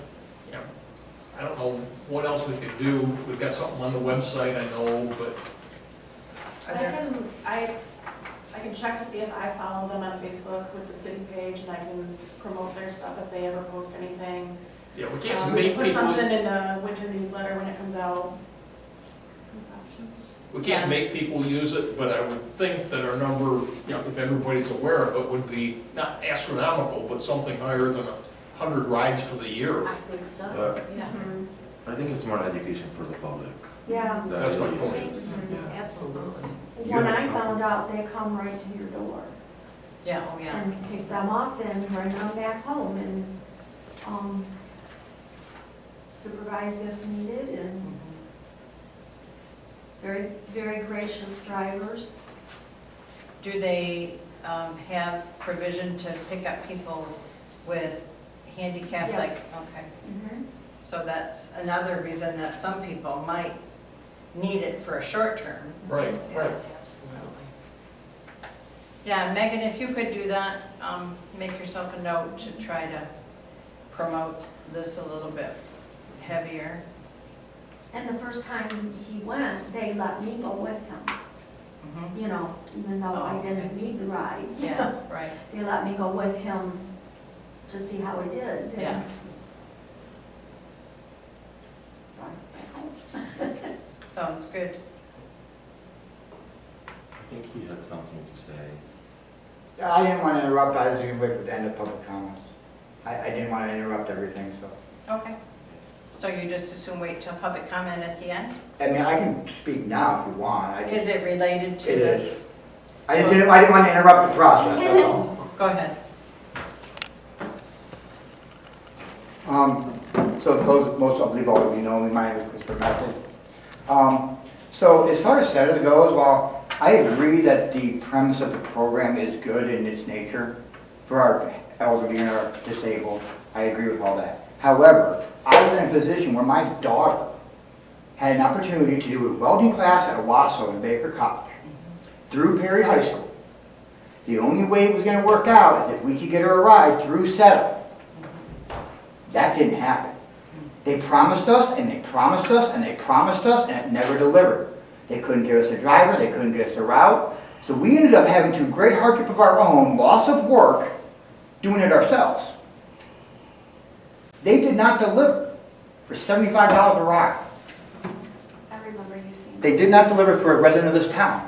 I don't know what else we could do. We've got something on the website, I know, but I can check to see if I follow them on Facebook with the city page, and I can promote their stuff if they ever post anything. yeah, we can't We make can put something people, in the winter newsletter when it comes out. we can't make people use it, but I would think that our number, if everybody's aware of it, would be not astronomical, but something higher than 100 rides for the year. I think so. But Mhm. I think it's more education for the public. Yeah. That That's my really point. is, yeah. Absolutely. You When have I something. found out, they come right to your door Yeah, oh, yeah. and pick them up and bring them back home and supervise if needed, and very, very gracious drivers. Do they have provision to pick up people with handicap? Yes. Like, okay. Mhm. So that's another reason that some people might need it for a short term. Right, right. Absolutely. Yeah, Megan, if you could do that, make yourself a note to try to promote this a little bit heavier. And the first time he went, they let me go with him, Mhm. you know, even though I didn't need the ride. Yeah, right. They let me go with him to see how he did. and Yeah. brought us back home. Sounds good. I think he had something to say. I didn't want to interrupt, I was going to wait for the end of public comments. I didn't want to interrupt everything, so. Okay. So you just assume wait till public comment at the end? I mean, I can speak now if you want. Is it related to It this? is. I didn't want to interrupt the process, that's all. Go ahead. So those, most of you already know me, my name is Christopher Method. So as far as SETA goes, well, I agree that the premise of the program is good in its nature for our elderly and our disabled. I agree with all that. However, I was in a position where my daughter had an opportunity to do a welding class at Owasso in Baker College through Perry High School. The only way it was going to work out is if we could get her a ride through SETA. That didn't happen. They promised us, and they promised us, and they promised us, and it never delivered. They couldn't get us a driver, they couldn't get us a route. So we ended up having, to great hardship of our own, loss of work, doing it ourselves. They did not deliver for $75 a ride. I remember you saying. They did not deliver for a resident of this town.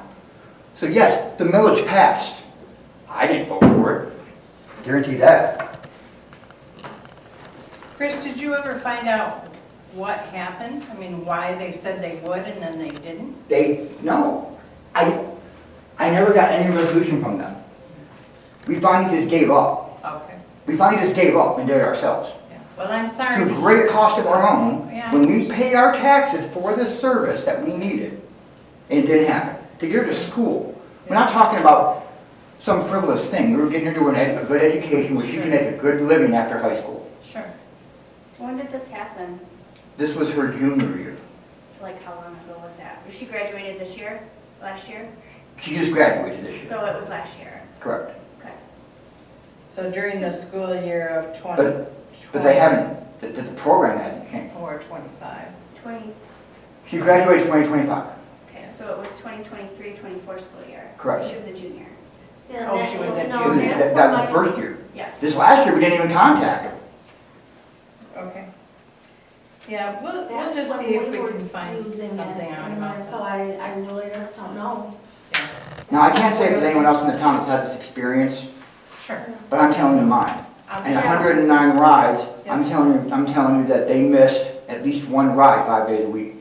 So yes, the millage passed. I didn't vote for it. Guarantee that. Chris, did you ever find out what happened? I mean, why they said they would and then they didn't? No. I never got any resolution from them. We finally just gave up. Okay. We finally just gave up and did it ourselves. Yeah. Well, I'm To sorry. a great cost of our own, Yeah. when we paid our taxes for this service that we needed, and it didn't happen. To get her to school. We're not talking about some frivolous thing. We were getting her to a good education where she can make a good living after high school. Sure. When did this happen? This was her junior year. Like, how long ago was that? She graduated this year? Last year? She just graduated this year. So it was last year. Correct. Okay. So during the school year of 20. But they haven't, the program hasn't changed. Or 25. 20, She graduated 2025. okay, so it was 2023-24 school year. Correct. She was a junior. Yeah, Oh, that- she was a you know, junior. that's That was what the my- first year. Yeah. This last year, we didn't even contact her. Okay. Yeah, we'll That's just when see if we we were can find using it, something out and about So that. I really just don't know. Yeah. Now, I can't say if there's anyone else in the town that's had this experience, Sure. but I'm telling you mine. And 109 rides, I'm telling you that they missed at least one ride 5 days a week.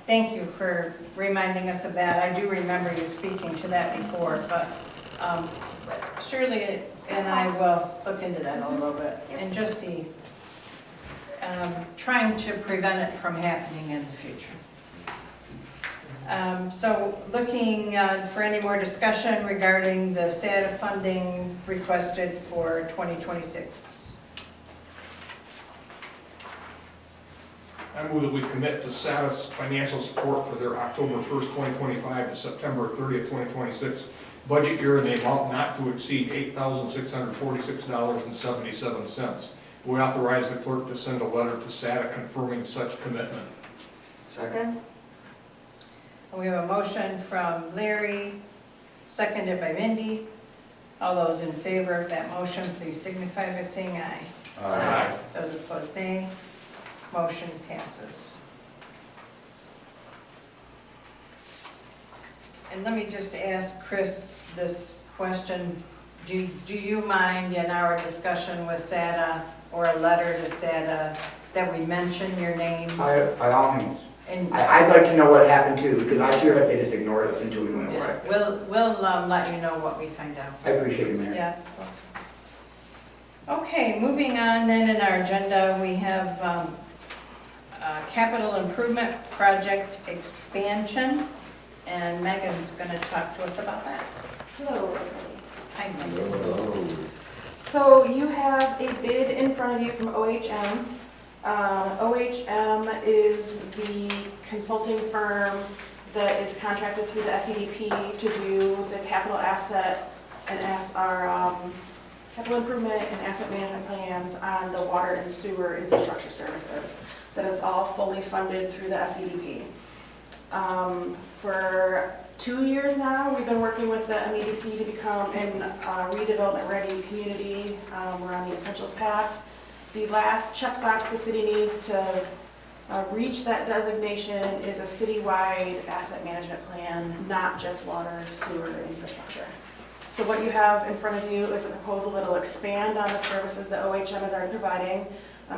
Thank you for reminding us of that. I do remember you speaking to that before, but Shirley and I will look into that a little bit and just see, trying to prevent it from happening in the future. So looking for any more discussion regarding the SATA funding requested for 2026. I move that we commit to SATA's financial support for their October 1st, 2025 to September 30th, 2026 budget year in the amount not to exceed $8,646.77. We authorize the clerk to send a letter to SATA confirming such commitment. Second. We have a motion from Larry, seconded by Mindy. All those in favor of that motion, please signify by saying aye. Aye. Those opposed, nay. Motion passes. And let me just ask Chris this question. Do you mind in our discussion with SATA or a letter to SATA that we mention your name By all means. and I'd like to know what happened too, because I feel like they just ignored us until we went away. we'll let you know what we find out. I appreciate it, Mayor. Yeah. Okay, moving on then in our agenda, we have capital improvement project expansion, and Megan's going to talk to us about that. Hello, everybody. Hi, Megan. Hello. So you have a bid in front of you from OHM. OHM is the consulting firm that is contracted through the SEDP to do the capital asset and our capital improvement and asset management plans on the water and sewer infrastructure services. That is all fully funded through the SEDP. For 2 years now, we've been working with the MEDC to become a redevelopment-ready community. We're on the essentials path. The last checkbox the city needs to reach that designation is a citywide asset management plan, not just water, sewer, infrastructure. So what you have in front of you is a proposal that will expand on the services that OHM is already providing.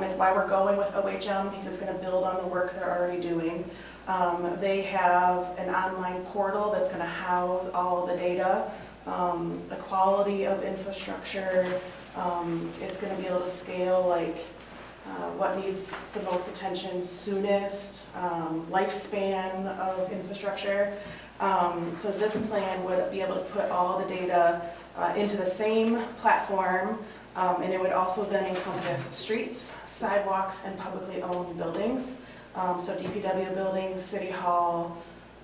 It's why we're going with OHM, because it's going to build on the work they're already doing. They have an online portal that's going to house all the data, the quality of infrastructure. It's going to be able to scale like what needs the most attention soonest, lifespan of infrastructure. So this plan would be able to put all the data into the same platform, and it would also then encompass streets, sidewalks, and publicly owned buildings. So DPW buildings, City Hall,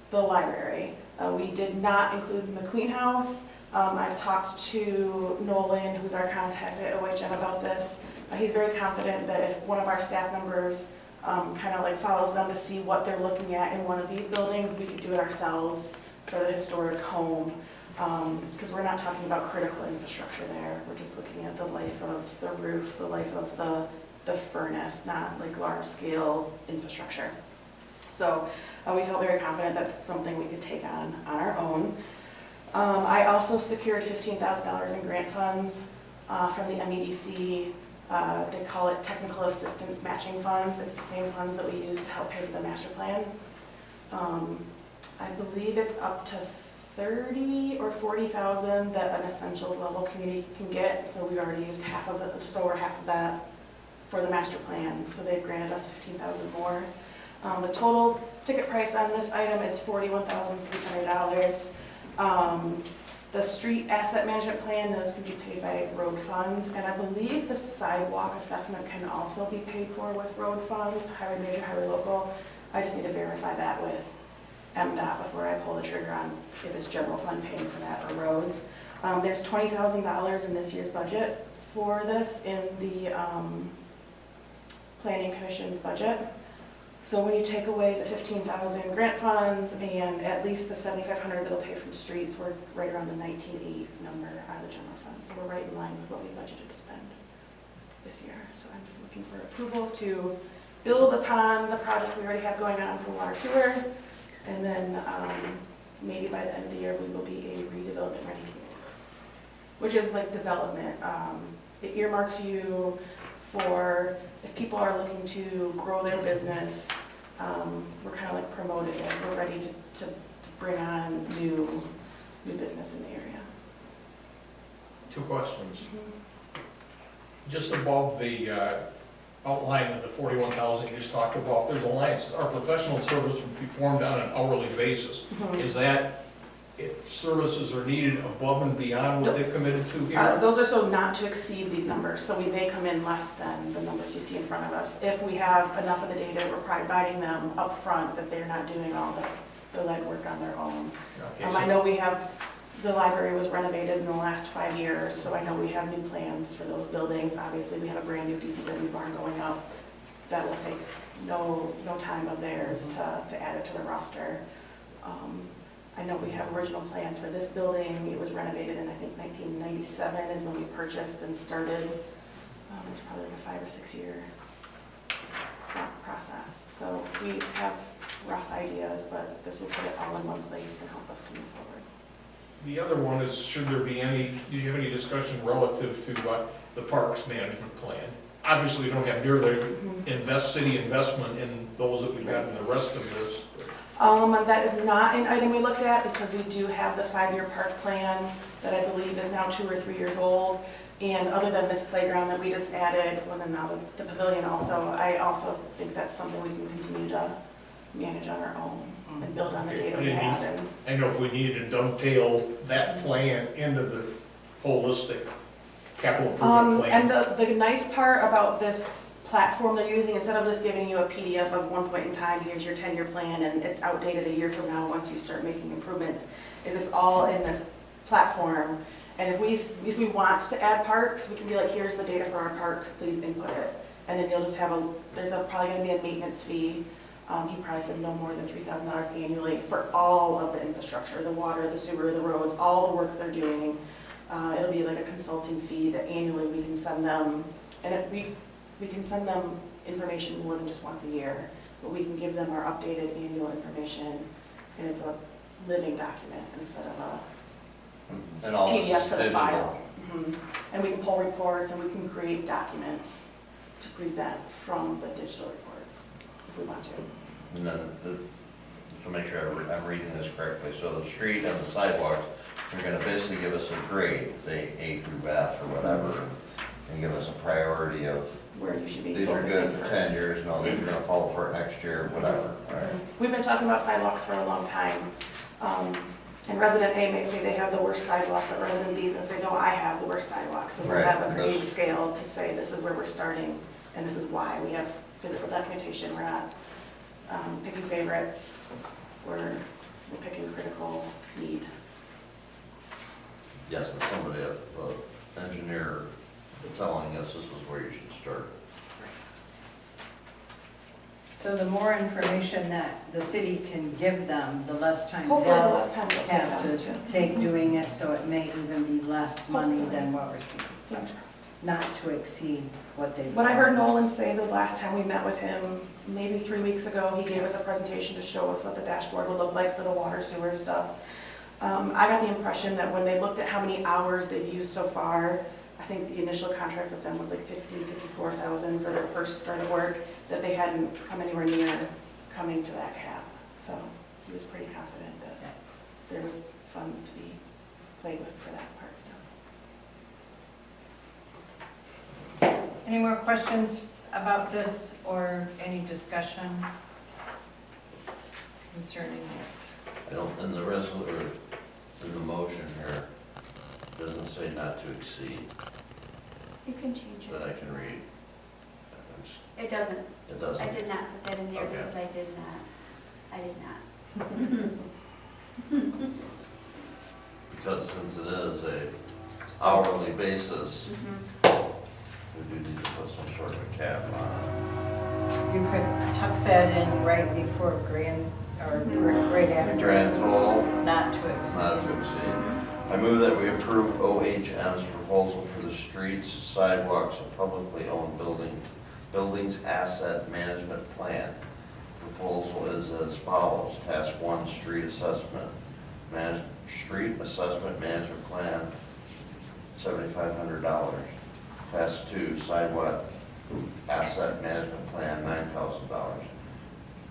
the library. We did not include McQueen House. I've talked to Nolan, who's our contact at OHM, about this. He's very confident that if one of our staff members kind of like follows them to see what they're looking at in one of these buildings, we could do it ourselves for the historic home. Because we're not talking about critical infrastructure there. We're just looking at the life of the roof, the life of the furnace, not like large scale infrastructure. So we felt very confident that's something we could take on our own. I also secured $15,000 in grant funds from the MEDC. They call it Technical Assistance Matching Funds. It's the same funds that we use to help pay for the master plan. I believe it's up to 30 or 40,000 that an essentials level community can get. So we already used half of it, just over half of that for the master plan. So they've granted us 15,000 more. The total ticket price on this item is $41,300. The street asset management plan, those can be paid by road funds, and I believe the sidewalk assessment can also be paid for with road funds, highway major, highway local. I just need to verify that with MDOT before I pull the trigger on if it's general fund paying for that or roads. There's $20,000 in this year's budget for this in the Planning Commission's budget. So when you take away the 15,000 grant funds and at least the 7,500 that'll pay from streets, we're right around the 19.8 number out of the general fund. So we're right in line with what we budgeted to spend this year. So I'm just looking for approval to build upon the project we already have going on for water sewer. And then maybe by the end of the year, we will be a redevelopment ready community, which is like development. It earmarks you for if people are looking to grow their business, we're kind of like promoted as we're ready to bring on new business in the area. 2 questions. Just above the outline of the 41,000 you just talked about, there's a line that says our professional service would be performed on an hourly basis. Is that if services are needed above and beyond what they've committed to here? Those are so not to exceed these numbers, so we may come in less than the numbers you see in front of us. If we have enough of the data, we're providing them up front that they're not doing all the legwork on their own. Okay, I know we have, the library was renovated in the last 5 years, so I know we have new plans for those buildings. Obviously, we have a brand new DPW barn going up. That will take no time of theirs to add it to the roster. I know we have original plans for this building. It was renovated in, I think, 1997 is when we purchased and started. It was probably like a 5 or 6 year process. So we have rough ideas, but this will put it all in one place and help us to move forward. The other one is, should there be any, did you have any discussion relative to the parks management plan? obviously don't have near the city investment in those that we've got in the rest of this. That is not an item we looked at because we do have the 5-year park plan that I believe is now 2 or 3 years old. And other than this playground that we just added, well, then now the pavilion also, I also think that's something we can continue to manage on our own and build on the Okay, data I we didn't have. And I know if we needed to dovetail that plan into the holistic capital improvement And plan. the nice part about this platform they're using, instead of just giving you a PDF of one point in time, here's your 10-year plan, and it's outdated a year from now once you start making improvements, is it's all in this platform. And if we want to add parks, we can be like, here's the data for our parks, please input it. And then you'll just have probably gonna be a maintenance fee. He probably said no more than $3,000 annually for all of the infrastructure, the water, the sewer, the roads, all the work they're doing. It'll be like a consulting fee that annually we can send them, and we can send them information more than just once a year, but we can give them our updated annual information, and it's a living document instead of a And all this PDF is for the digital. file. And we can pull reports, and we can create documents to present from the digital reports, if we want to. And then, to make sure I'm reading this correctly, so the street and the sidewalks, they're gonna basically give us a grade, say A through F or whatever, and give us a priority of, Where you should be these are focusing good for first. 10 years, no, these are gonna fall apart next year, whatever, all right? We've been talking about sidewalks for a long time. And resident A may say they have the worst sidewalk, but resident B is gonna say, no, I have the worst sidewalk. So we'll Right, have a and grade this- scale to say this is where we're starting, and this is why. We have physical documentation, we're not picking favorites, we're picking critical need. Yes, and somebody, an engineer telling us this is where you should start. So the more information that the city can give them, the less time Hopefully the they'll last time we'll take have them to to. take doing it, so it may even be less money than what we're seeing. Fingers crossed. Not to exceed what they've. What I heard Nolan say the last time we met with him, maybe 3 weeks ago, he gave us a presentation to show us what the dashboard would look like for the water sewer stuff. I got the impression that when they looked at how many hours they've used so far, I think the initial contract with them was like 54,000 for their first start of work, that they hadn't come anywhere near coming to that cap. So he was pretty confident that there was funds to be played with for that part still. Any more questions about this or any discussion concerning it? I don't, in the resolution, in the motion here, it doesn't say not to exceed, You can change that it. I can read. It doesn't. It doesn't. I did not put that in there Okay. because I did not. Because since it is a hourly basis, Mhm. we do need to put some sort of a cap on You could tuck that in right before grand, or right it. The after, grand total, not to exceed. not to exceed. I move that we approve OHM's proposal for the streets, sidewalks, and publicly owned buildings asset management plan. Proposal is as follows. Task 1, street assessment. Street assessment management plan, $7,500. Task 2, sidewalk asset management plan, $9,000.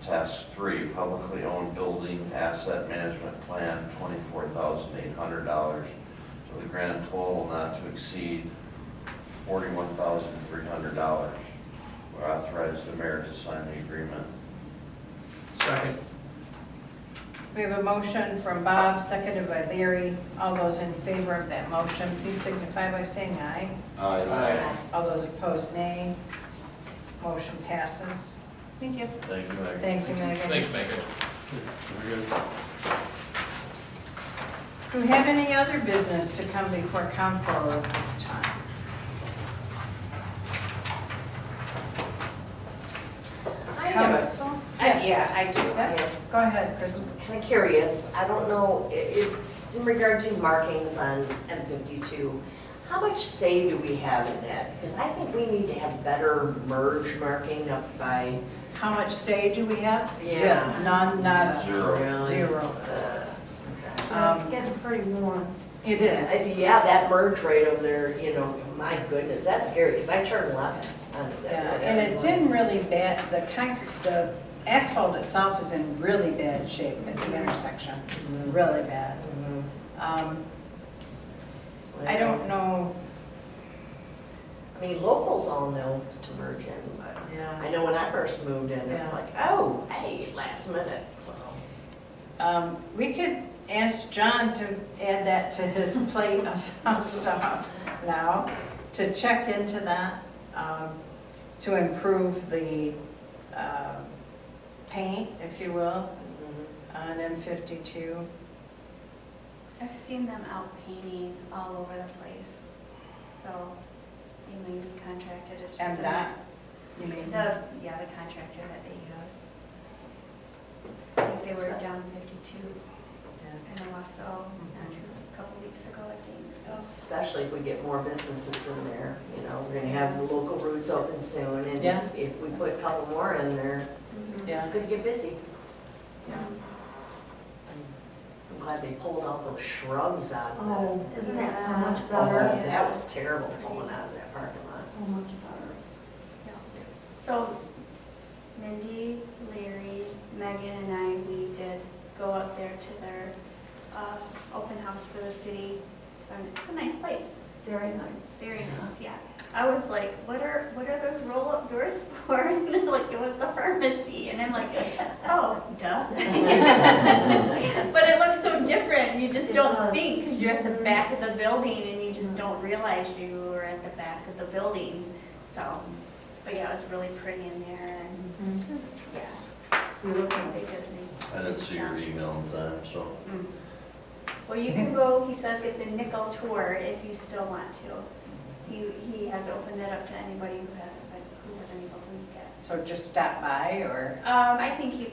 Task 3, publicly owned building asset management plan, $24,800. So the grand total not to exceed $41,300. We authorize the mayor to sign the agreement. Second. We have a motion from Bob, seconded by Larry. All those in favor of that motion, please signify by saying aye. Aye. All those opposed, nay. Motion passes. Thank you. Thank you, Mayor. Thank you, Megan. Thanks, Megan. Do we have any other business to come before council at this time? I have a, Council? yeah, I do. Yeah. Go ahead, Kristen. I'm curious, I don't know, in regard to markings on M52, how much say do we have in that? Because I think we need to have better merge marking up by, How much say do we have? Yeah. None, nada. Zero. really? Zero. Okay. It's getting pretty warm. It is. Yeah, that merge right over there, you know, my goodness, that's scary, because I turned left on that. Yeah, and it's in really bad, the asphalt itself is in really bad shape at the intersection, really bad. I don't know, I mean, locals all know to merge in, but I know when I first moved in, Yeah. it's like, oh, hey, last minute, so. we could ask John to add that to his plate of stuff now, to check into that, to improve the paint, if you will, on M52. I've seen them out painting all over the place, so they may be contracted as just. And that, you mean? The contractor that they use. I think they were down 52 in Owasso, a couple weeks ago, I think, so. Especially if we get more businesses in there, you know, we're gonna have the local routes open soon, and Yeah. if we put a couple more in there, Yeah. could get busy. Yeah. I'm glad they pulled all those shrubs out of that. Oh, isn't that so much Oh, better? that was terrible pulling out of that parking lot. So much better. So Mindy, Larry, Megan, and I, we did go up there to their open house for the city. And it's a nice place. Very nice. Very nice, yeah. I was like, what are those roll-up doors for? And they're like, it was the pharmacy. And I'm like, oh, duh. But it looks so different. You just It don't does. think, because you're at the back of the building and you just don't realize you were at the back of the building. So, but yeah, it was really pretty in there and, yeah. We were They did a nice. I didn't see your email in time, so. Mm. Well, you can go, he says, get the nickel tour if you still want to. He has opened it up to anybody who wasn't able to make it. So just stop by, or, I think you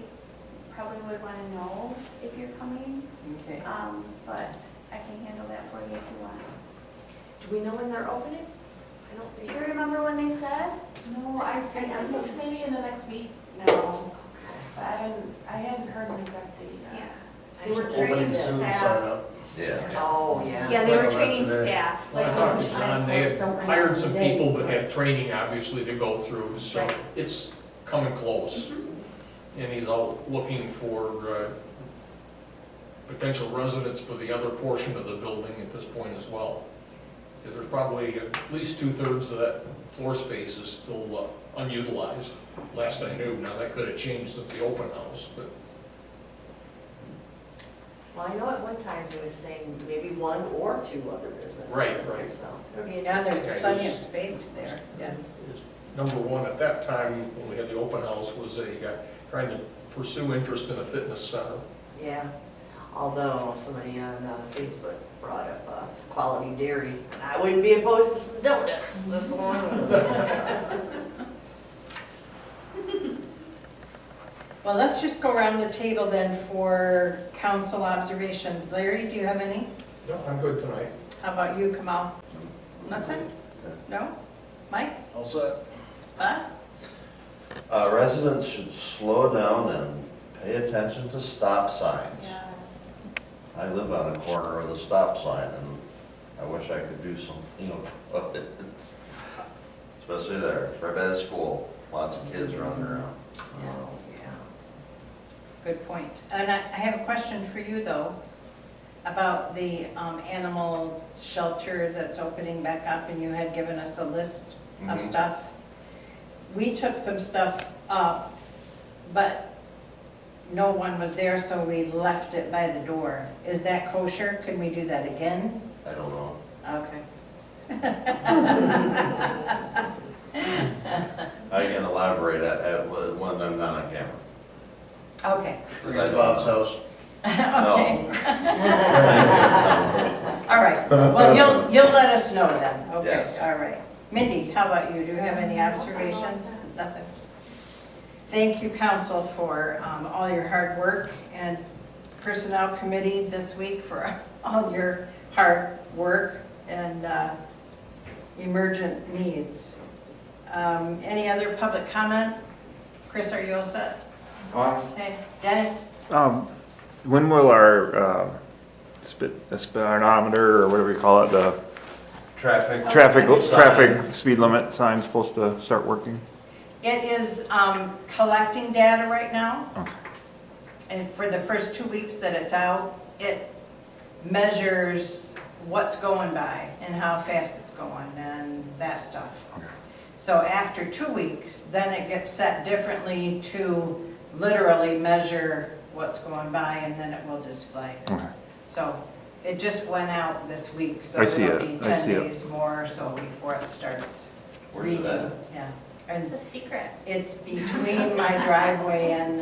probably would want to know if you're coming, okay. but I can handle that for you if you want. Do we know when they're opening? I don't think. Do you remember when they said? No, I think maybe in the next week, no. But I hadn't heard an exact date yet. Yeah. They were I should training open it soon, staff. sign up. Yeah. Oh, yeah. Yeah, they were Like about training today. staff. When I talked to John, they had hired some people, but had training obviously to go through, so Right. it's coming close. Mhm. And he's out looking for potential residents for the other portion of the building at this point as well. Because there's probably at least 2/3 of that floor space is still unutilized, last I knew. Now, that could have changed since the open house, but Well, I know at one time he was saying maybe one or two other businesses. Right, in there, right. So it'll be Yeah, interesting. there's plenty of space there, yeah. his number one at that time, when we had the open house, was a guy trying to pursue interest in a fitness center. Yeah, although somebody on Facebook brought up Quality Dairy, and I wouldn't be opposed to some donuts. That's all I'm gonna Well, let's just go around the table then for council observations. Larry, do you have any? No, I'm good tonight. How about you, Kamal? Nothing? No? Mike? All set? Bob? Residents should slow down and pay attention to stop signs. I live on the corner of the stop sign, and I wish I could do something about it. Especially there, it's right by the school, lots of kids running around. Oh, yeah. Good point. And I have a question for you, though, about the animal shelter that's opening back up, and you had given us a list of Mhm. stuff. We took some stuff up, but no one was there, so we left it by the door. Is that kosher? Can we do that again? I don't know. Okay. I can elaborate when I'm not on camera. Okay. Bring it to Bob's house. Okay. All right. Well, you'll let us know then. Okay, Yes. all right. Mindy, how about you? Do you have any observations? Nothing. Thank you, council, for all your hard work, and personnel committee this week for all your hard work and emergent needs. Any other public comment? Chris, are you all set? Okay. Dennis? When will our speedometer or whatever you call it, the Traffic. traffic speed limit sign's supposed to start working? It is collecting data right now. Okay. And for the first 2 weeks that it's out, it measures what's going by and how fast it's going and that stuff. Okay. So after 2 weeks, then it gets set differently to literally measure what's going by and then it will display. Okay. So it just went out this week, so I see it'll it. be I 10 see it. days more or so before it starts Where's reading. it at? Yeah, It's and a secret. it's between my driveway and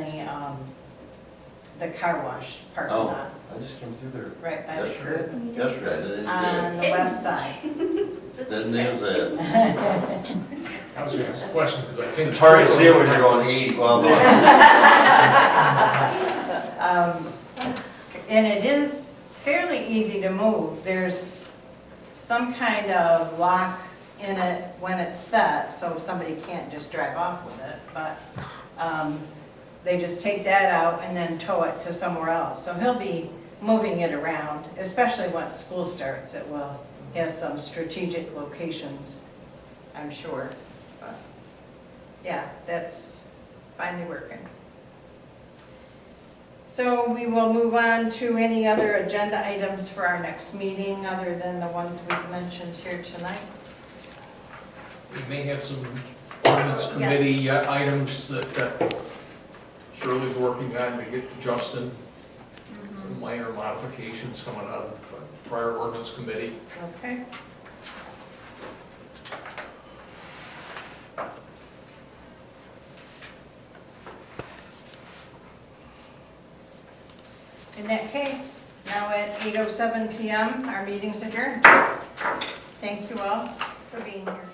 the car wash parking Oh, lot, I just came through there right by the yesterday. curb. Yesterday, I didn't On use the west side. it. Didn't use it. I was gonna ask a question, because I think. It's hard to see it when you're going 80, well, no. And it is fairly easy to move. There's some kind of lock in it when it's set, so somebody can't just drive off with it. But they just take that out and then tow it to somewhere else. So he'll be moving it around, especially once school starts. It will have some strategic locations, I'm sure. But yeah, that's finally working. So we will move on to any other agenda items for our next meeting, other than the ones we've mentioned here tonight. We may have some ordinance committee items that Shirley's working on to get to Justin. Some minor modifications coming out of prior ordinance committee. Okay. In that case, now at 8:07 PM, our meeting's adjourned. Thank you all for being here.